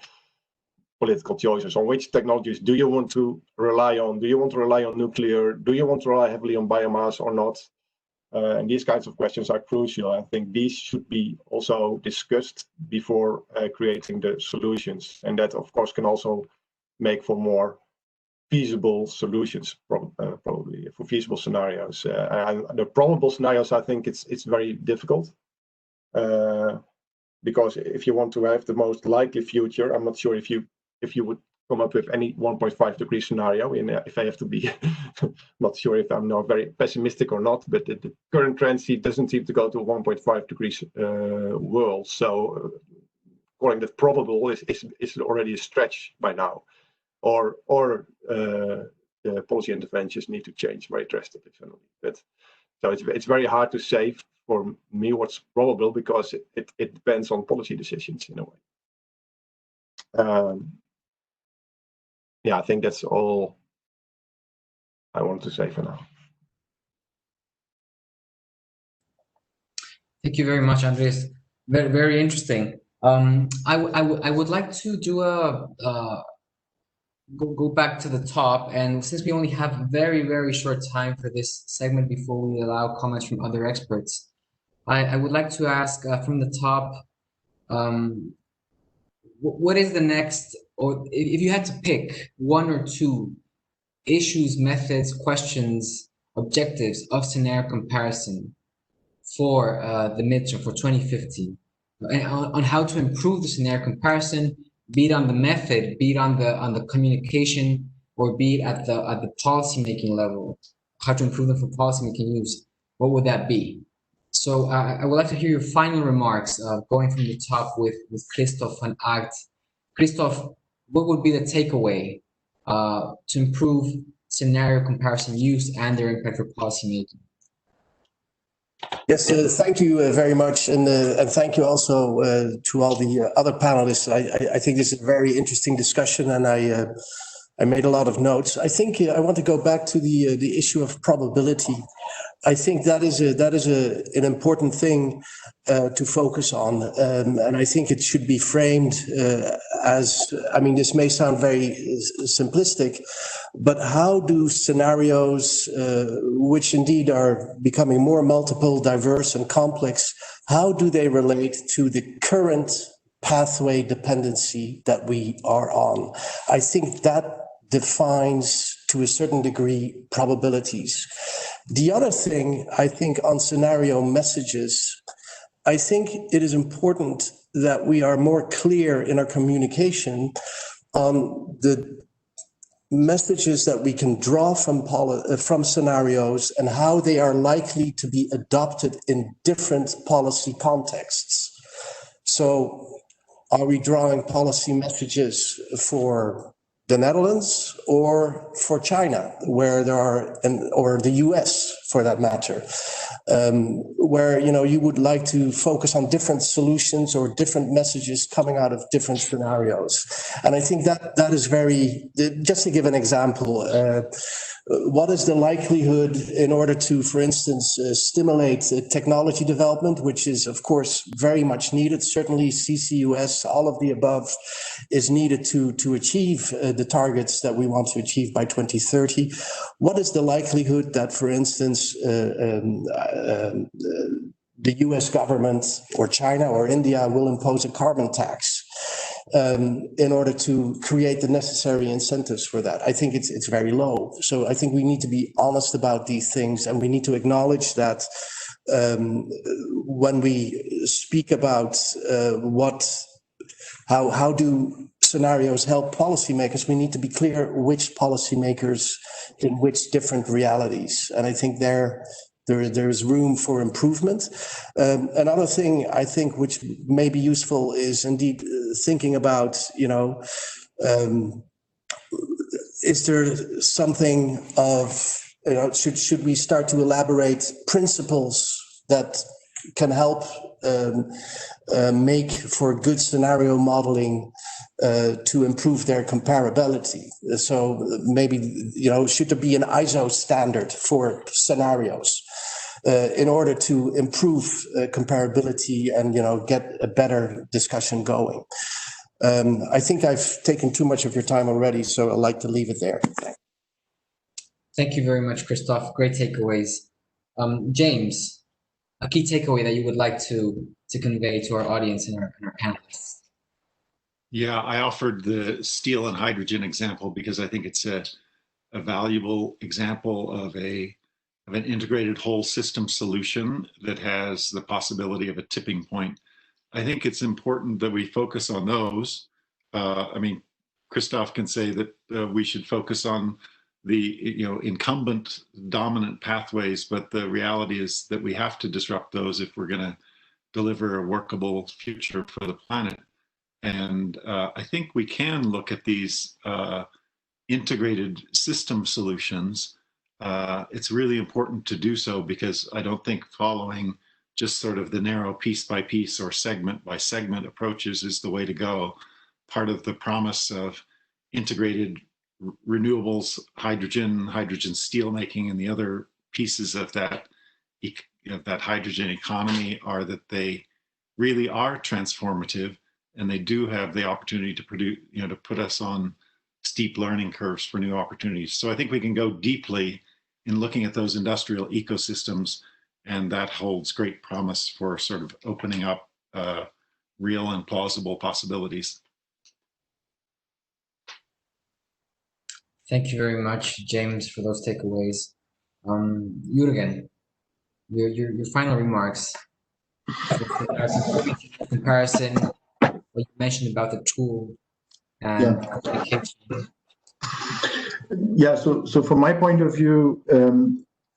political choices on which technologies do you want to rely on? Do you want to rely on nuclear? Do you want to rely heavily on biomass or not? And these kinds of questions are crucial. I think these should be also discussed before creating the solutions. And that, of course, can also make for more feasible solutions, probably for feasible scenarios. And the probable scenarios, I think it's very difficult. Because if you want to have the most likely future, I'm not sure if you would come up with any 1.5 degree scenario. If I have to be, not sure if I'm now very pessimistic or not, but the current trend doesn't seem to go to a 1.5 degrees world. So calling that probable is already a stretch by now, or the policy interventions need to change very drastically. So it's very hard to say for me what's probable because it depends on policy decisions in a way. I think that's all I want to say for now. Thank you very much, Andres. Very, very interesting. I would like to do go back to the top, and since we only have very, very short time for this segment before we allow comments from other experts, I would like to ask from the top, what is the next, or if you had to pick one or two issues, methods, questions, objectives of scenario comparison for the midterm for 2050, on how to improve the scenario comparison, be it on the method, be it on the communication, or be it at the policy making level, how to improve them for policy making use, what would that be? So I would like to hear your final remarks, going from the top with Christoph van Aagt. Christoph, what would be the takeaway to improve scenario comparison use and their impact for policy making? Yes, thank you very much, and thank you also to all the other panelists. I think this is a very interesting discussion, and I made a lot of notes. I think I want to go back to the issue of probability. I think that is an important thing to focus on, and I think it should be framed as, I mean, this may sound very simplistic, but how do scenarios, which indeed are becoming more multiple, diverse, and complex, how do they relate to the current pathway dependency that we are on? I think that defines, to a certain degree, probabilities. The other thing, I think, on scenario messages, I think it is important that we are more clear in our communication on the messages that we can draw from scenarios and how they are likely to be adopted in different policy contexts. So are we drawing policy messages for the Netherlands or for China, where there are, or the US for that matter, where you would like to focus on different solutions or different messages coming out of different scenarios. And I think that is very, just to give an example, what is the likelihood in order to, for instance, stimulate technology development, which is, of course, very much needed. Certainly CCUS, all of the above is needed to achieve the targets that we want to achieve by 2030. What is the likelihood that, for instance, the US government or China or India will impose a carbon tax in order to create the necessary incentives for that? I think it's very low. So I think we need to be honest about these things, and we need to acknowledge that when we speak about how do scenarios help policymakers, we need to be clear which policymakers in which different realities. And I think there is room for improvement. Another thing I think which may be useful is indeed thinking about, is there something of, should we start to elaborate principles that can help make for good scenario modeling to improve their comparability? So maybe, should there be an ISO standard for scenarios in order to improve comparability and, get a better discussion going? I think I've taken too much of your time already, so I'd like to leave it there. Thank you very much, Christoph. Great takeaways. James, a key takeaway that you would like to convey to our audience and our panelists? Yeah, I offered the steel and hydrogen example because I think it's a valuable example of an integrated whole system solution that has the possibility of a tipping point. I think it's important that we focus on those. Christoph can say that we should focus on the incumbent dominant pathways, but the reality is that we have to disrupt those if we're going to deliver a workable future for the planet. And I think we can look at these integrated system solutions. It's really important to do so, because I don't think following just sort of the narrow piece by piece or segment by segment approaches is the way to go. Part of the promise of integrated renewables, hydrogen steelmaking, and the other pieces of that hydrogen economy are that they really are transformative, and they do have the opportunity to produce, to put us on steep learning curves for new opportunities. So I think we can go deeply in looking at those industrial ecosystems, and that holds great promise for sort of opening up real and plausible possibilities. Thank you very much, James, for those takeaways. Jürgen, your final remarks. Comparison, what you mentioned about the tool and communication. Yeah, so from my point of view,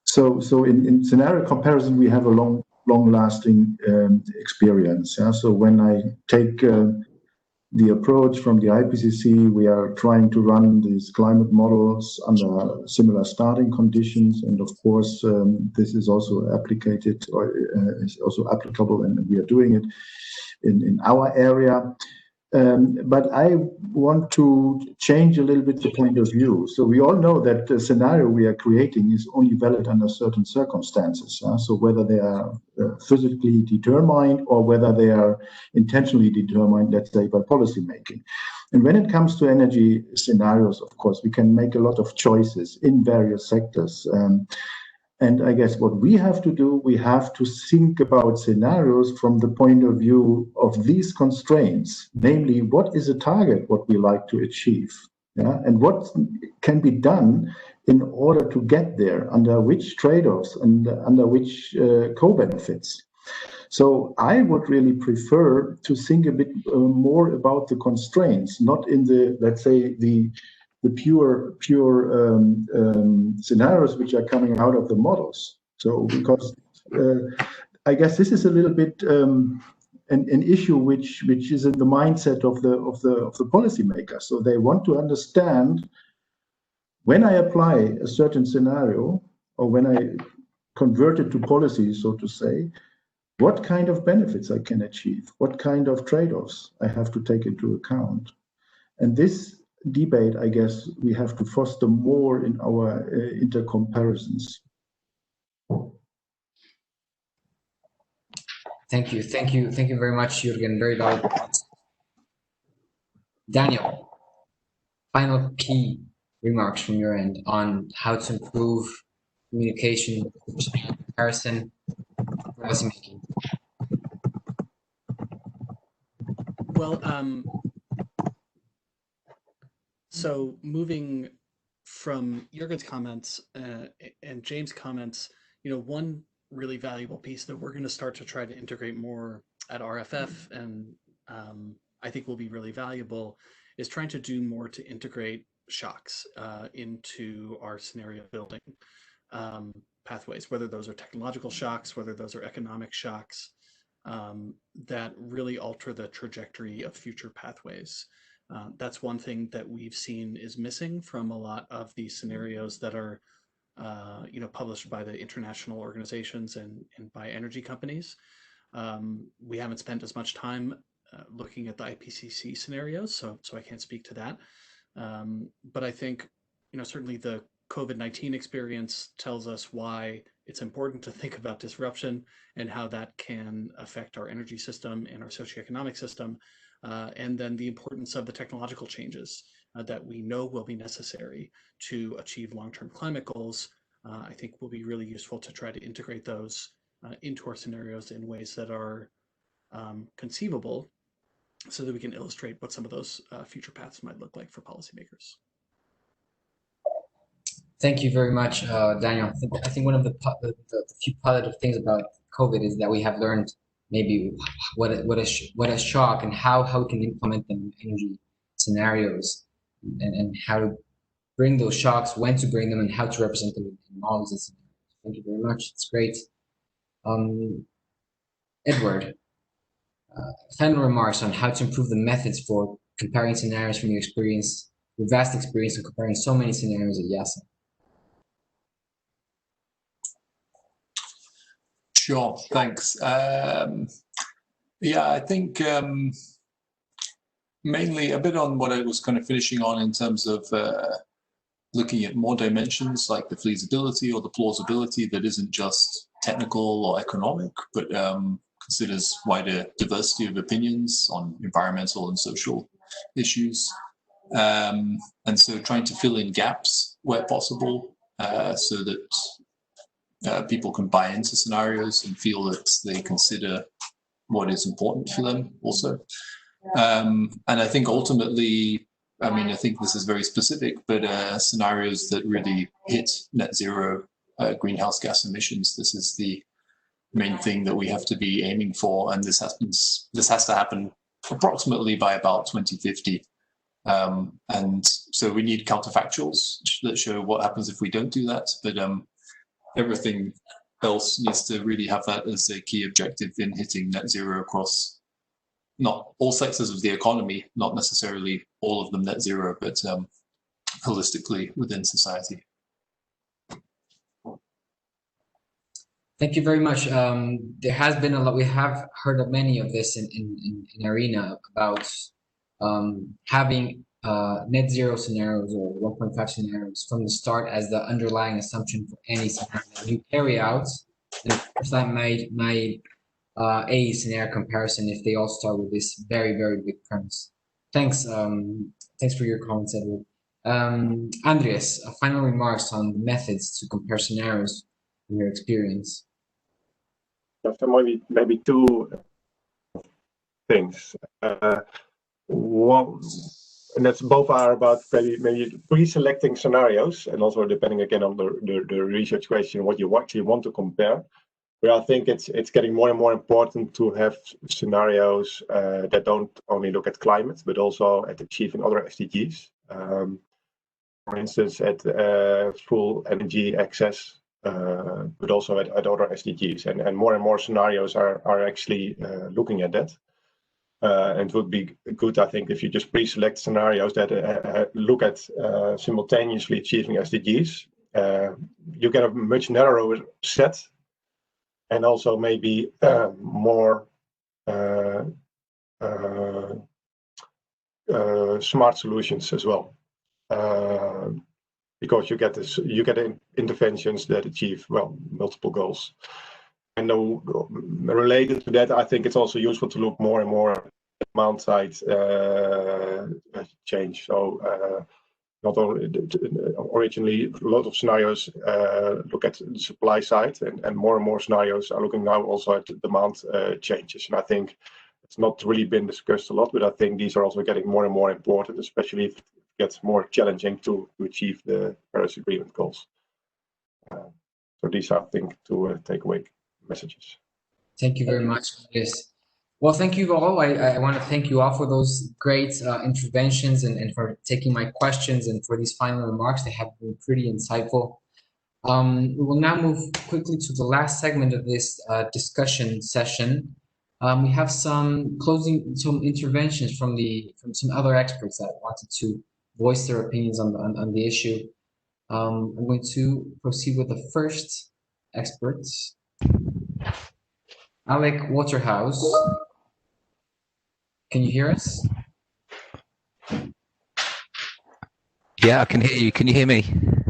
so in scenario comparison, we have a long-lasting experience. Yeah? So when I take the approach from the IPCC, we are trying to run these climate models under similar starting conditions, and of course, this is also applicated or is also applicable, and we are doing it in our area. But I want to change a little bit the point of view. So we all know that the scenario we are creating is only valid under certain circumstances. So whether they are physically determined or whether they are intentionally determined, let's say, by policy making. And when it comes to energy scenarios, of course, we can make a lot of choices in various sectors. And I guess what we have to do, we have to think about scenarios from the point of view of these constraints, namely, what is a target, what we like to achieve, and what can be done in order to get there, under which trade-offs and under which co-benefits. So I would really prefer to think a bit more about the constraints, not in the, let's say, the pure scenarios which are coming out of the models. So because I guess this is a little bit an issue which is in the mindset of the policymakers. So they want to understand, when I apply a certain scenario, or when I convert it to policy, so to say, what kind of benefits I can achieve, what kind of trade-offs I have to take into account. And this debate, I guess, we have to foster more in our intercomparisons. Thank you very much, Jürgen. Very valuable. Daniel, final key remarks from your end on how to improve communication, comparison, policymaking. Well, so moving from Jürgen's comments and James' comments, one really valuable piece that we're going to start to try to integrate more at RFF, and I think will be really valuable, is trying to do more to integrate shocks into our scenario building pathways, whether those are technological shocks, whether those are economic shocks, that really alter the trajectory of future pathways. That's one thing that we've seen is missing from a lot of these scenarios that are published by the international organizations and by energy companies. We haven't spent as much time looking at the IPCC scenarios, so I can't speak to that. But I think, certainly the COVID-19 experience tells us why it's important to think about disruption and how that can affect our energy system and our socioeconomic system, and then the importance of the technological changes that we know will be necessary to achieve long-term climate goals. I think will be really useful to try to integrate those into our scenarios in ways that are conceivable, so that we can illustrate what some of those future paths might look like for policymakers. Thank you very much, Daniel. I think one of the few positive things about COVID is that we have learned maybe what a shock and how we can implement them in energy scenarios, and how to bring those shocks, when to bring them, and how to represent them in models and scenarios. Thank you very much. It's great. Edward, final remarks on how to improve the methods for comparing scenarios from your experience, your vast experience of comparing so many scenarios at IASA. Sure, thanks. Yeah, I think mainly a bit on what I was kind of finishing on in terms of looking at more dimensions like the feasibility or the plausibility that isn't just technical or economic, but considers wider diversity of opinions on environmental and social issues. And so trying to fill in gaps where possible, so that people can buy into scenarios and feel that they consider what is important for them also. And I think ultimately, I think this is very specific, but scenarios that really hit net zero greenhouse gas emissions, this is the main thing that we have to be aiming for, and this has to happen approximately by about 2050. And so we need counterfactuals that show what happens if we don't do that, but everything else needs to really have that as a key objective in hitting net zero across not all sectors of the economy, not necessarily all of them net zero, but holistically within society. Thank you very much. There has been a lot, we have heard of many of this in IRENA about having net zero scenarios or 1.5 scenarios from the start as the underlying assumption for any scenario that you carry out. And of course that made a scenario comparison if they all start with this very, very big premise. Thanks. Thanks for your comments, Edward. Andreas, final remarks on the methods to compare scenarios in your experience. So maybe two things. One, and that's both are about maybe pre-selecting scenarios, and also depending again on the research question, what you actually want to compare. But I think it's getting more and more important to have scenarios that don't only look at climate, but also at achieving other SDGs. For instance, at full energy access but also at other SDGs. And more scenarios are actually looking at that. And it would be good, I think, if you just pre-select scenarios that look at simultaneously achieving SDGs. You get a much narrower set, and also maybe more smart solutions as well, because you get interventions that achieve multiple goals. And related to that, I think it's also useful to look more and more at demand side change. So not only originally a lot of scenarios look at the supply side, and more scenarios are looking now also at demand changes. And I think it's not really been discussed a lot, but I think these are also getting more and more important, especially if it gets more challenging to achieve the Paris Agreement goals. So these are, I think, to take away messages. Thank you very much, Chris. Well, thank you all. I want to thank you all for those great interventions and for taking my questions and for these final remarks. They have been pretty insightful. We will now move quickly to the last segment of this discussion session. We have some interventions from some other experts that wanted to voice their opinions on the issue. I'm going to proceed with the first expert, Alec Waterhouse. Can you hear us? Yeah, I can hear you. Can you hear me?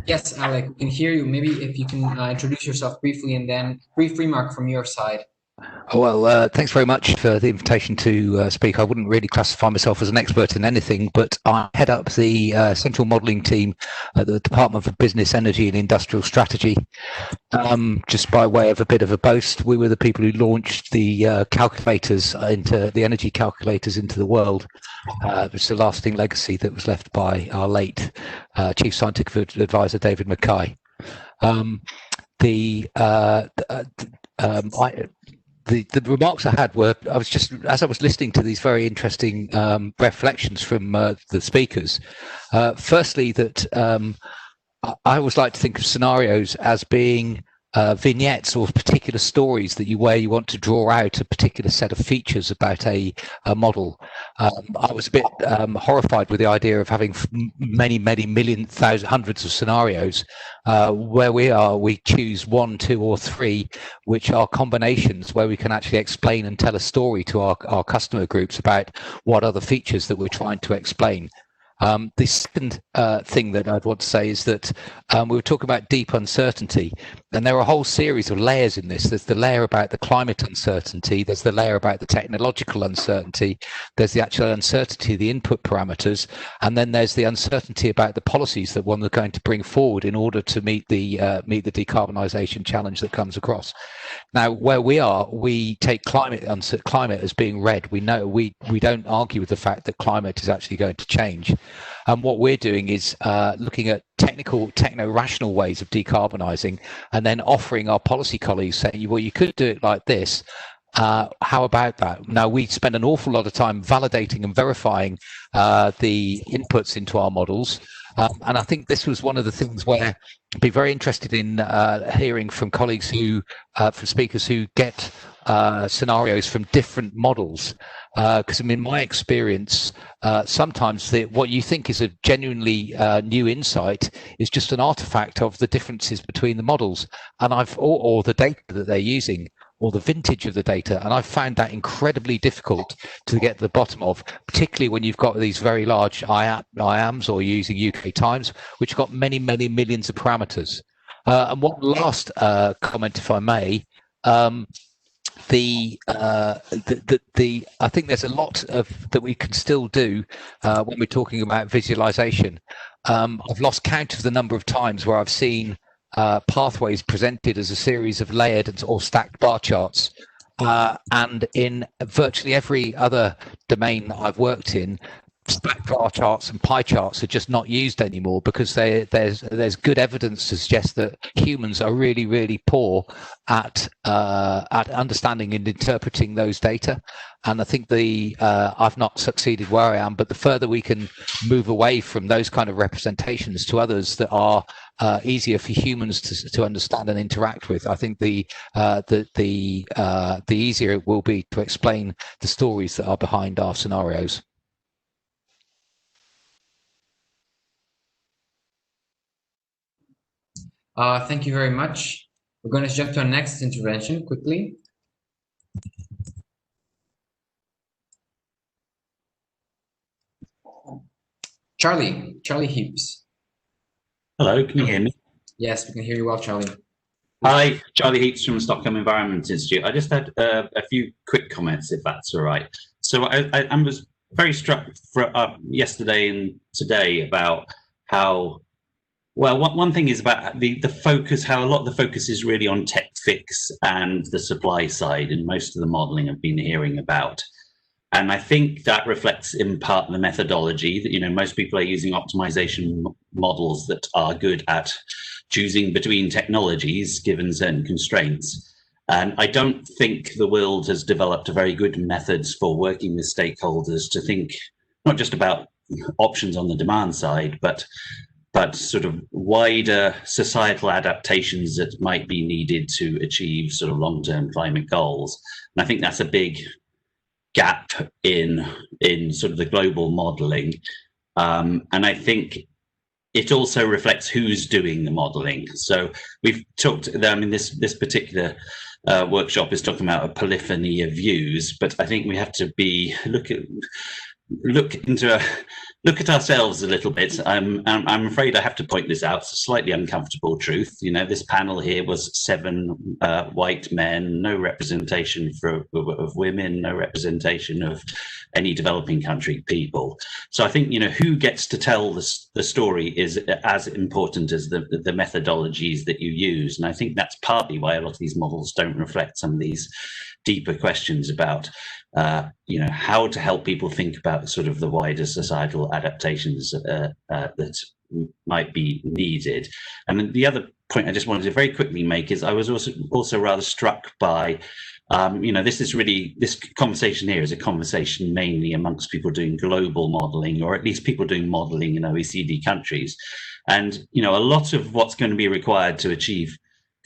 Yes, Alec, we can hear you. Maybe if you can introduce yourself briefly and then brief remark from your side. Oh, well, thanks very much for the invitation to speak. I wouldn't really classify myself as an expert in anything, but I head up the central modelling team at the Department for Business, Energy and Industrial Strategy. Just by way of a bit of a boast, we were the people who launched the calculators into the energy calculators into the world. It's a lasting legacy that was left by our late Chief Scientific Advisor, David Mackay. The remarks I had were, I was just, as I was listening to these very interesting reflections from the speakers, firstly that I always like to think of scenarios as being vignettes or particular stories where you want to draw out a particular set of features about a model. I was a bit horrified with the idea of having many million, hundreds of scenarios. Where we choose 1, 2 or 3, which are combinations where we can actually explain and tell a story to our customer groups about what are the features that we're trying to explain. The second thing that I'd want to say is that we were talking about deep uncertainty, and there are a whole series of layers in this. There's the layer about the climate uncertainty, there's the layer about the technological uncertainty, there's the actual uncertainty of the input parameters, and then there's the uncertainty about the policies that one is going to bring forward in order to meet the decarbonisation challenge that comes across. Now, where we take climate as being red. We know we don't argue with the fact that climate is actually going to change. And what we're doing is looking at techno-rational ways of decarbonising, and then offering our policy colleagues, saying, well, you could do it like this. How about that? Now, we spend an awful lot of time validating and verifying the inputs into our models. And I think this was one of the things where I'd be very interested in hearing from colleagues from speakers who get scenarios from different models. Because in my experience, sometimes what you think is a genuinely new insight is just an artifact of the differences between the models, and or the data that they're using, or the vintage of the data, and I've found that incredibly difficult to get to the bottom of, particularly when you've got these very large IAMs or using UK Times, which have got many millions of parameters. And one last comment, if I may. I think there's a lot that we can still do when we're talking about visualization. I've lost count of the number of times where I've seen pathways presented as a series of layered or stacked bar charts. And in virtually every other domain that I've worked in, stack bar charts and pie charts are just not used anymore because there's good evidence to suggest that humans are really poor at understanding and interpreting those data. And I think I've not succeeded where I am, but the further we can move away from those kind of representations to others that are easier for humans to understand and interact with, I think the easier it will be to explain the stories that are behind our scenarios. Thank you very much. We're going to jump to our next intervention quickly. Charlie Heaps. Hello, can you hear me? Yes, we can hear you well, Charlie. Hi, Charlie Heaps from Stockholm Environment Institute. I just had a few quick comments, if that's all right. So I was very struck yesterday and today about how, well, one thing is about the focus, how a lot of the focus is really on tech fix and the supply side, and most of the modeling I've been hearing about. And I think that reflects in part the methodology that, you know, most people are using optimization models that are good at choosing between technologies given certain constraints. And I don't think the world has developed very good methods for working with stakeholders to think not just about options on the demand side, but sort of wider societal adaptations that might be needed to achieve sort of long-term climate goals. And I think that's a big gap in sort of the global modeling. And I think it also reflects who's doing the modeling. So we've talked, I mean, this particular workshop is talking about a polyphony of views, but I think we have to look at ourselves a little bit. I'm afraid I have to point this out. It's a slightly uncomfortable truth. You know, this panel here was 7 white men, no representation of women, no representation of any developing country people. So I think, you know, who gets to tell the story is as important as the methodologies that you use. And I think that's partly why a lot of these models don't reflect some of these deeper questions about you know, how to help people think about sort of the wider societal adaptations that might be needed. And the other point I just wanted to very quickly make is I was also rather struck by, you know, this conversation here is a conversation mainly amongst people doing global modeling, or at least people doing modeling in OECD countries. And, you know, a lot of what's going to be required to achieve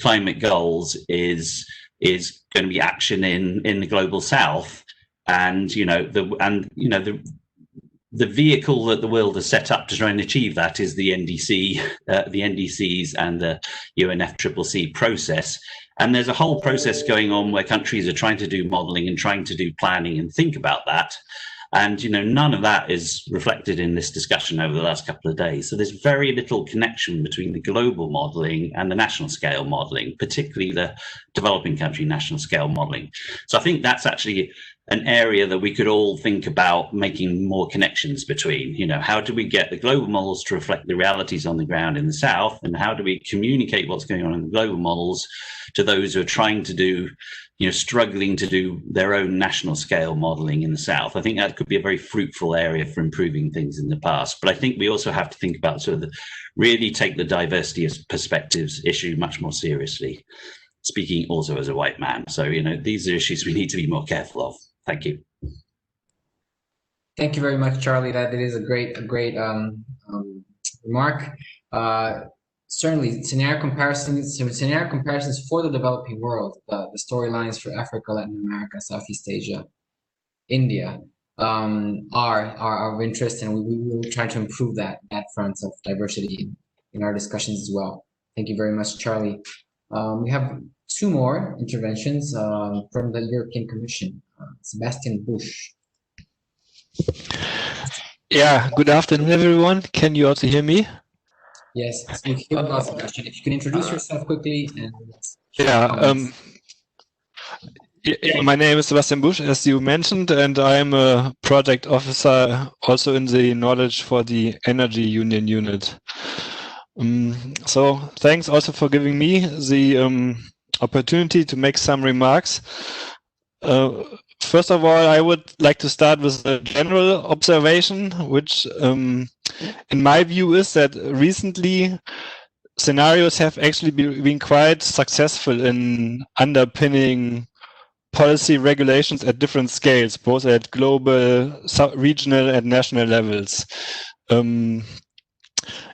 climate goals is going to be action in the global south. And the vehicle that the world has set up to try and achieve that is the NDCs and the UNFCCC process. And there's a whole process going on where countries are trying to do modeling and trying to do planning and think about that. And, you know, none of that is reflected in this discussion over the last couple of days. So there's very little connection between the global modeling and the national scale modeling, particularly the developing country national scale modeling. So I think that's actually an area that we could all think about making more connections between. You know, how do we get the global models to reflect the realities on the ground in the south, and how do we communicate what's going on in the global models to those who are trying to do, you know, struggling to do their own national scale modeling in the south? I think that could be a very fruitful area for improving things in the past. But I think we also have to think about sort of really take the diversity of perspectives issue much more seriously, speaking also as a white man. So, you know, these are issues we need to be more careful of. Thank you. Thank you very much, Charlie. That is a great remark. Certainly, scenario comparisons for the developing world, the storylines for Africa, Latin America, Southeast Asia, India are of interest, and we will try to improve that front of diversity in our discussions as well. Thank you very much, Charlie. We have 2 more interventions from the European Commission. Sebastian Busch. Yeah, good afternoon, everyone. Can you also hear me? Yes, we hear about Sebastian. If you can introduce yourself quickly. And my name is Sebastian Busch, as you mentioned, and I'm a project officer also in the Knowledge for the Energy Union unit. So thanks also for giving me the opportunity to make some remarks. first of all, I would like to start with a general observation, which in my view is that recently scenarios have actually been quite successful in underpinning policy regulations at different scales, both at global, regional, and national levels. In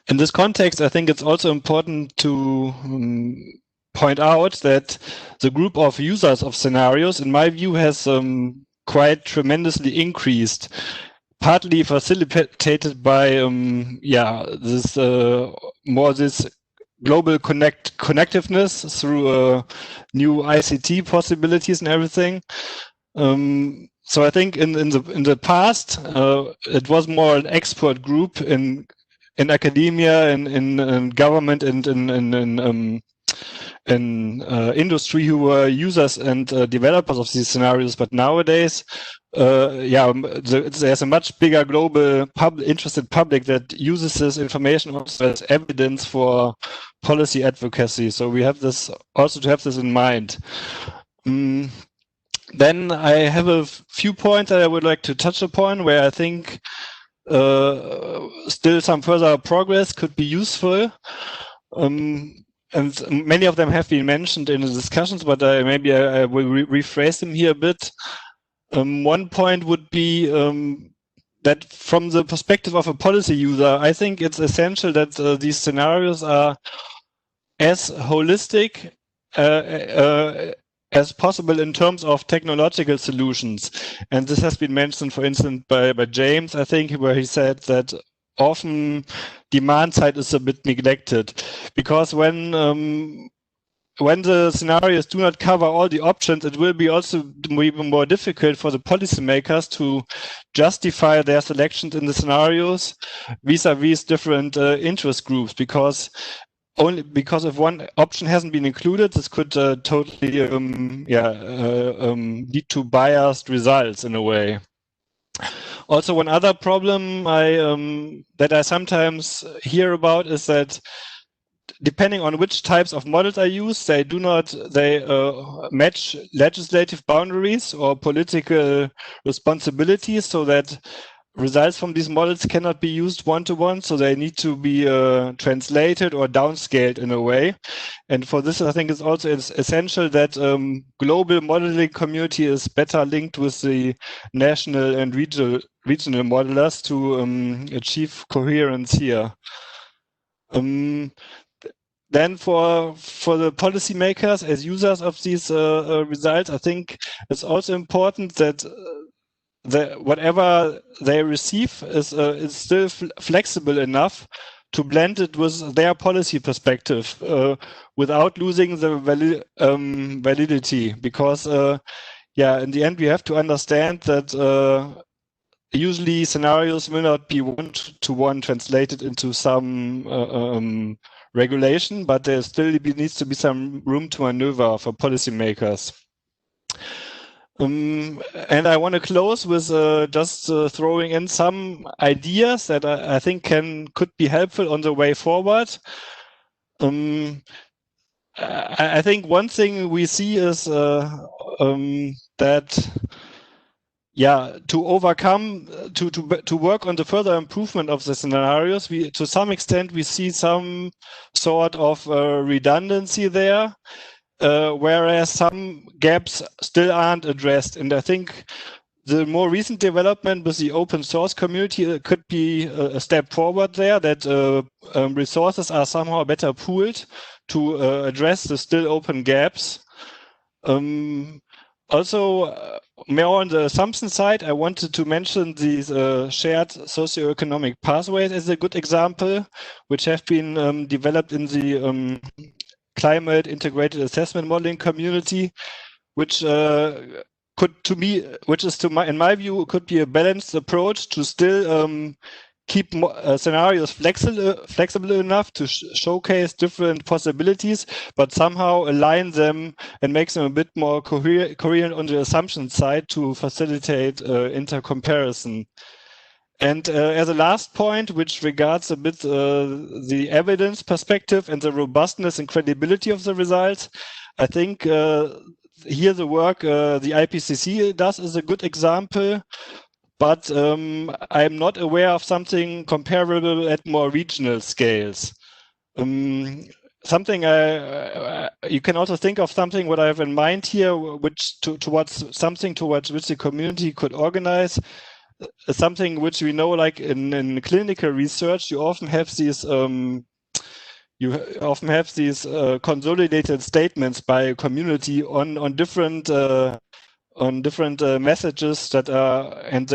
this context, I think it's also important to point out that the group of users of scenarios, in my view, has quite tremendously increased, partly facilitated by this global connectiveness through new ICT possibilities and everything. So I think in the past it was more an expert group in academia and in government and in industry who were users and developers of these scenarios. But nowadays, there's a much bigger global interested public that uses this information also as evidence for policy advocacy. So we have this also to have this in mind. Then I have a few points that I would like to touch upon where I think still some further progress could be useful. And many of them have been mentioned in the discussions, but maybe I will rephrase them here a bit. One point would be that from the perspective of a policy user, I think it's essential that these scenarios are as holistic as possible in terms of technological solutions. And this has been mentioned, for instance, by James, I think, where he said that often demand side is a bit neglected, because when the scenarios do not cover all the options, it will be also even more difficult for the policymakers to justify their selections in the scenarios vis-a-vis different interest groups, because if one option hasn't been included, this could totally lead to biased results in a way. Also, one other problem that I sometimes hear about is that depending on which types of models are used, they match legislative boundaries or political responsibilities, so that results from these models cannot be used one-to-one, so they need to be translated or downscaled in a way. And for this, I think it's also essential that global modeling community is better linked with the national and regional modelers to achieve coherence here. Then for the policymakers as users of these results, I think it's also important that whatever they receive is still flexible enough to blend it with their policy perspective without losing the validity. Because in the end, we have to understand that usually scenarios will not be one-to-one translated into some regulation, but there still needs to be some room to maneuver for policymakers. And I want to close with just throwing in some ideas that I think could be helpful on the way forward. I think one thing we see is that to work on the further improvement of the scenarios, to some extent we see some sort of redundancy there. Whereas some gaps still aren't addressed. And I think the more recent development with the open source community could be a step forward there, that resources are somehow better pooled to address the still open gaps. Also, more on the assumption side, I wanted to mention these shared socioeconomic pathways as a good example, which have been developed in the climate integrated assessment modeling community, which in my view, could be a balanced approach to still keep scenarios flexible enough to showcase different possibilities, but somehow align them and make them a bit more coherent on the assumption side to facilitate intercomparison. And as a last point, which regards a bit the evidence perspective and the robustness and credibility of the results, I think the here the work the IPCC does is a good example, but I'm not aware of something comparable at more regional scales. Something you can also think of something what I have in mind here, which towards which the community could organize. Something which we know, like in clinical research, you often have these consolidated statements by a community on different messages that are and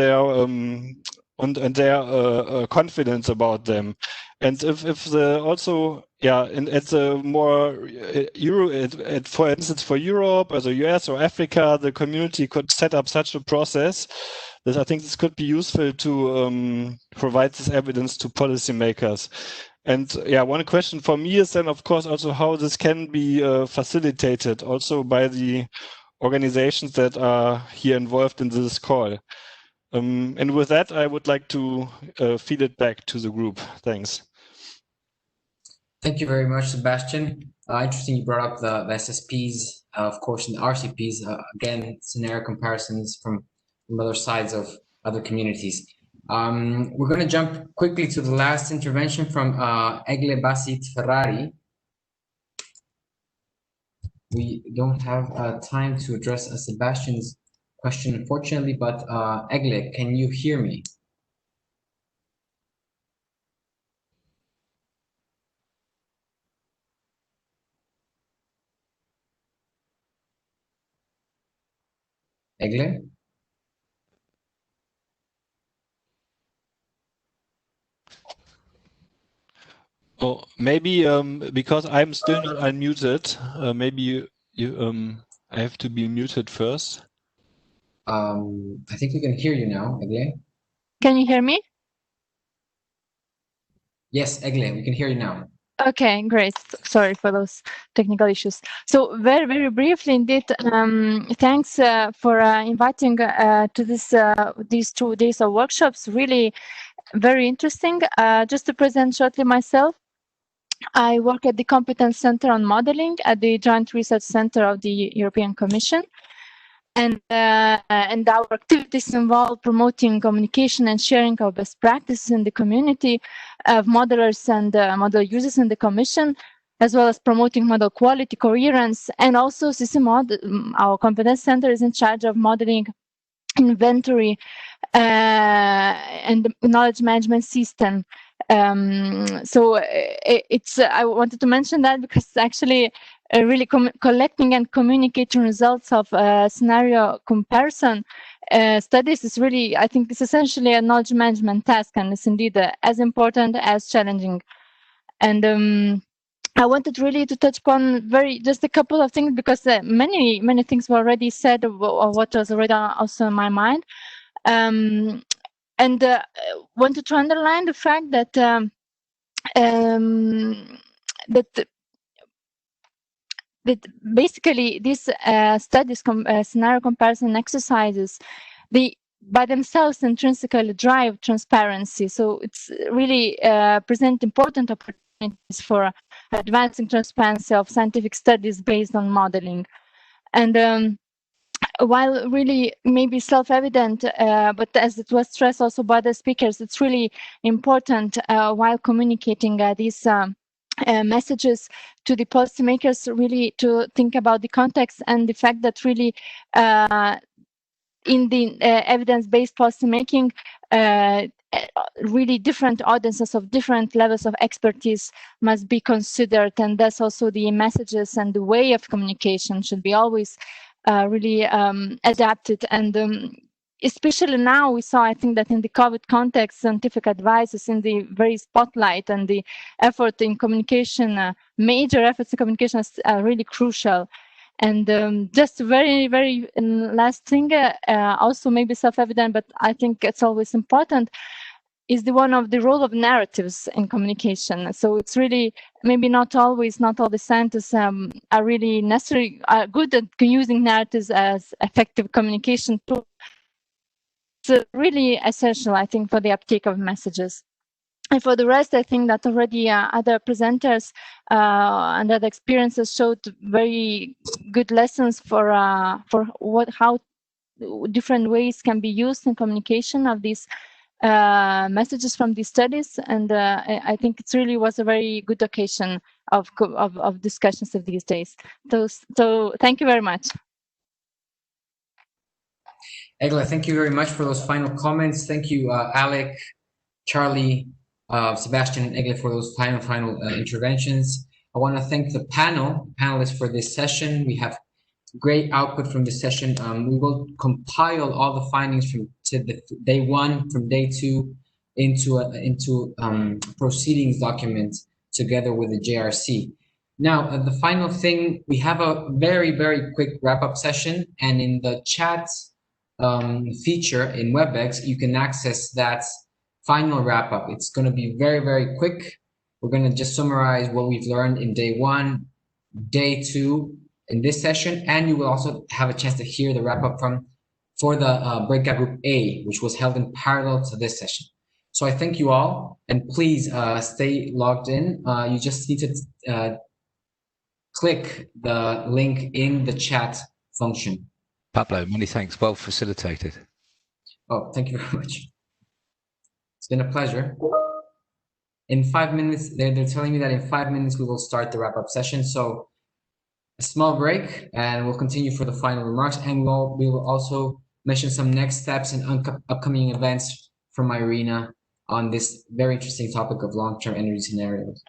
their confidence about them. And if the also and it's a more for instance for Europe or the US or Africa, the community could set up such a process. That I think this could be useful to provide this evidence to policymakers. And one question for me is then, of course, also how this can be facilitated also by the organizations that are here involved in this call. And with that, I would like to feed it back to the group. Thanks. Thank you very much, Sebastian. Interesting you brought up the SSPs, of course, and the RCPs. Again, scenario comparisons from other sides of other communities. We're going to jump quickly to the last intervention from Egle Basit Ferrari. We don't have time to address Sebastian's question, unfortunately, but Egle, can you hear me? Egle? Oh, maybe because I'm still not unmuted, maybe I have to be muted first. I think we can hear you now, Egle. Can you hear me? Yes, Egle, we can hear you now. Okay, great. Sorry for those technical issues. So very, very briefly indeed, thanks for inviting to these 2 days of workshops. Really very interesting. Just to present shortly myself, I work at the Competence Center on Modeling at the Joint Research Center of the European Commission. And our activities involve promoting communication and sharing of best practices in the community of modelers and model users in the Commission, as well as promoting model quality, coherence, and also our Competence Center is in charge of modeling inventory and the knowledge management system. So I wanted to mention that because actually really collecting and communicating results of scenario comparison studies is really, I think, it's essentially a knowledge management task, and it's indeed as important as challenging. And I wanted really to touch upon just a couple of things because many things were already said of what was already also in my mind. And wanted to underline the fact that that basically these studies, scenario comparison exercises, they by themselves intrinsically drive transparency. So it's really present important opportunities for advancing transparency of scientific studies based on modeling. And while really maybe self-evident, but as it was stressed also by the speakers, it's really important while communicating these messages to the policymakers, really to think about the context and the fact that really in the evidence-based policymaking, really different audiences of different levels of expertise must be considered, and that's also the messages and the way of communication should be always really adapted. And especially now we saw, I think that in the COVID context, scientific advice is in the very spotlight, and the effort in communication, major efforts in communication is really crucial. And just very, very last thing, also maybe self-evident, but I think it's always important, is the one of the role of narratives in communication. So it's really maybe not all the scientists are really necessarily good at using narratives as effective communication tool. It's really essential, I think, for the uptake of messages. And for the rest, I think that already other presenters and other experiences showed very good lessons for how different ways can be used in communication of these messages from these studies. And I think it really was a very good occasion of discussions of these days. So thank you very much. Egla, thank you very much for those final comments. Thank you, Alec, Charlie, Sebastian, and Egla for those final interventions. I want to thank the panelists for this session. We have great output from this session. We will compile all the findings from day 1, from day 2 into proceedings document together with the JRC. Now, the final thing, we have a very, very quick wrap-up session, and in the chat feature in WebEx, you can access that final wrap-up. It's going to be very, very quick. We're going to just summarize what we've learned in day 1, day 2 in this session, and you will also have a chance to hear the wrap-up for the breakout group A, which was held in parallel to this session. So I thank you all, and please stay logged in. You just need to click the link in the chat function. Pablo, many thanks. Well facilitated. Oh, thank you very much. It's been a pleasure. In 5 minutes, they're telling me that in 5 minutes we will start the wrap-up session. So a small break, and we'll continue for the final remarks. And we will also mention some next steps and upcoming events from IRENA on this very interesting topic of long-term energy scenarios.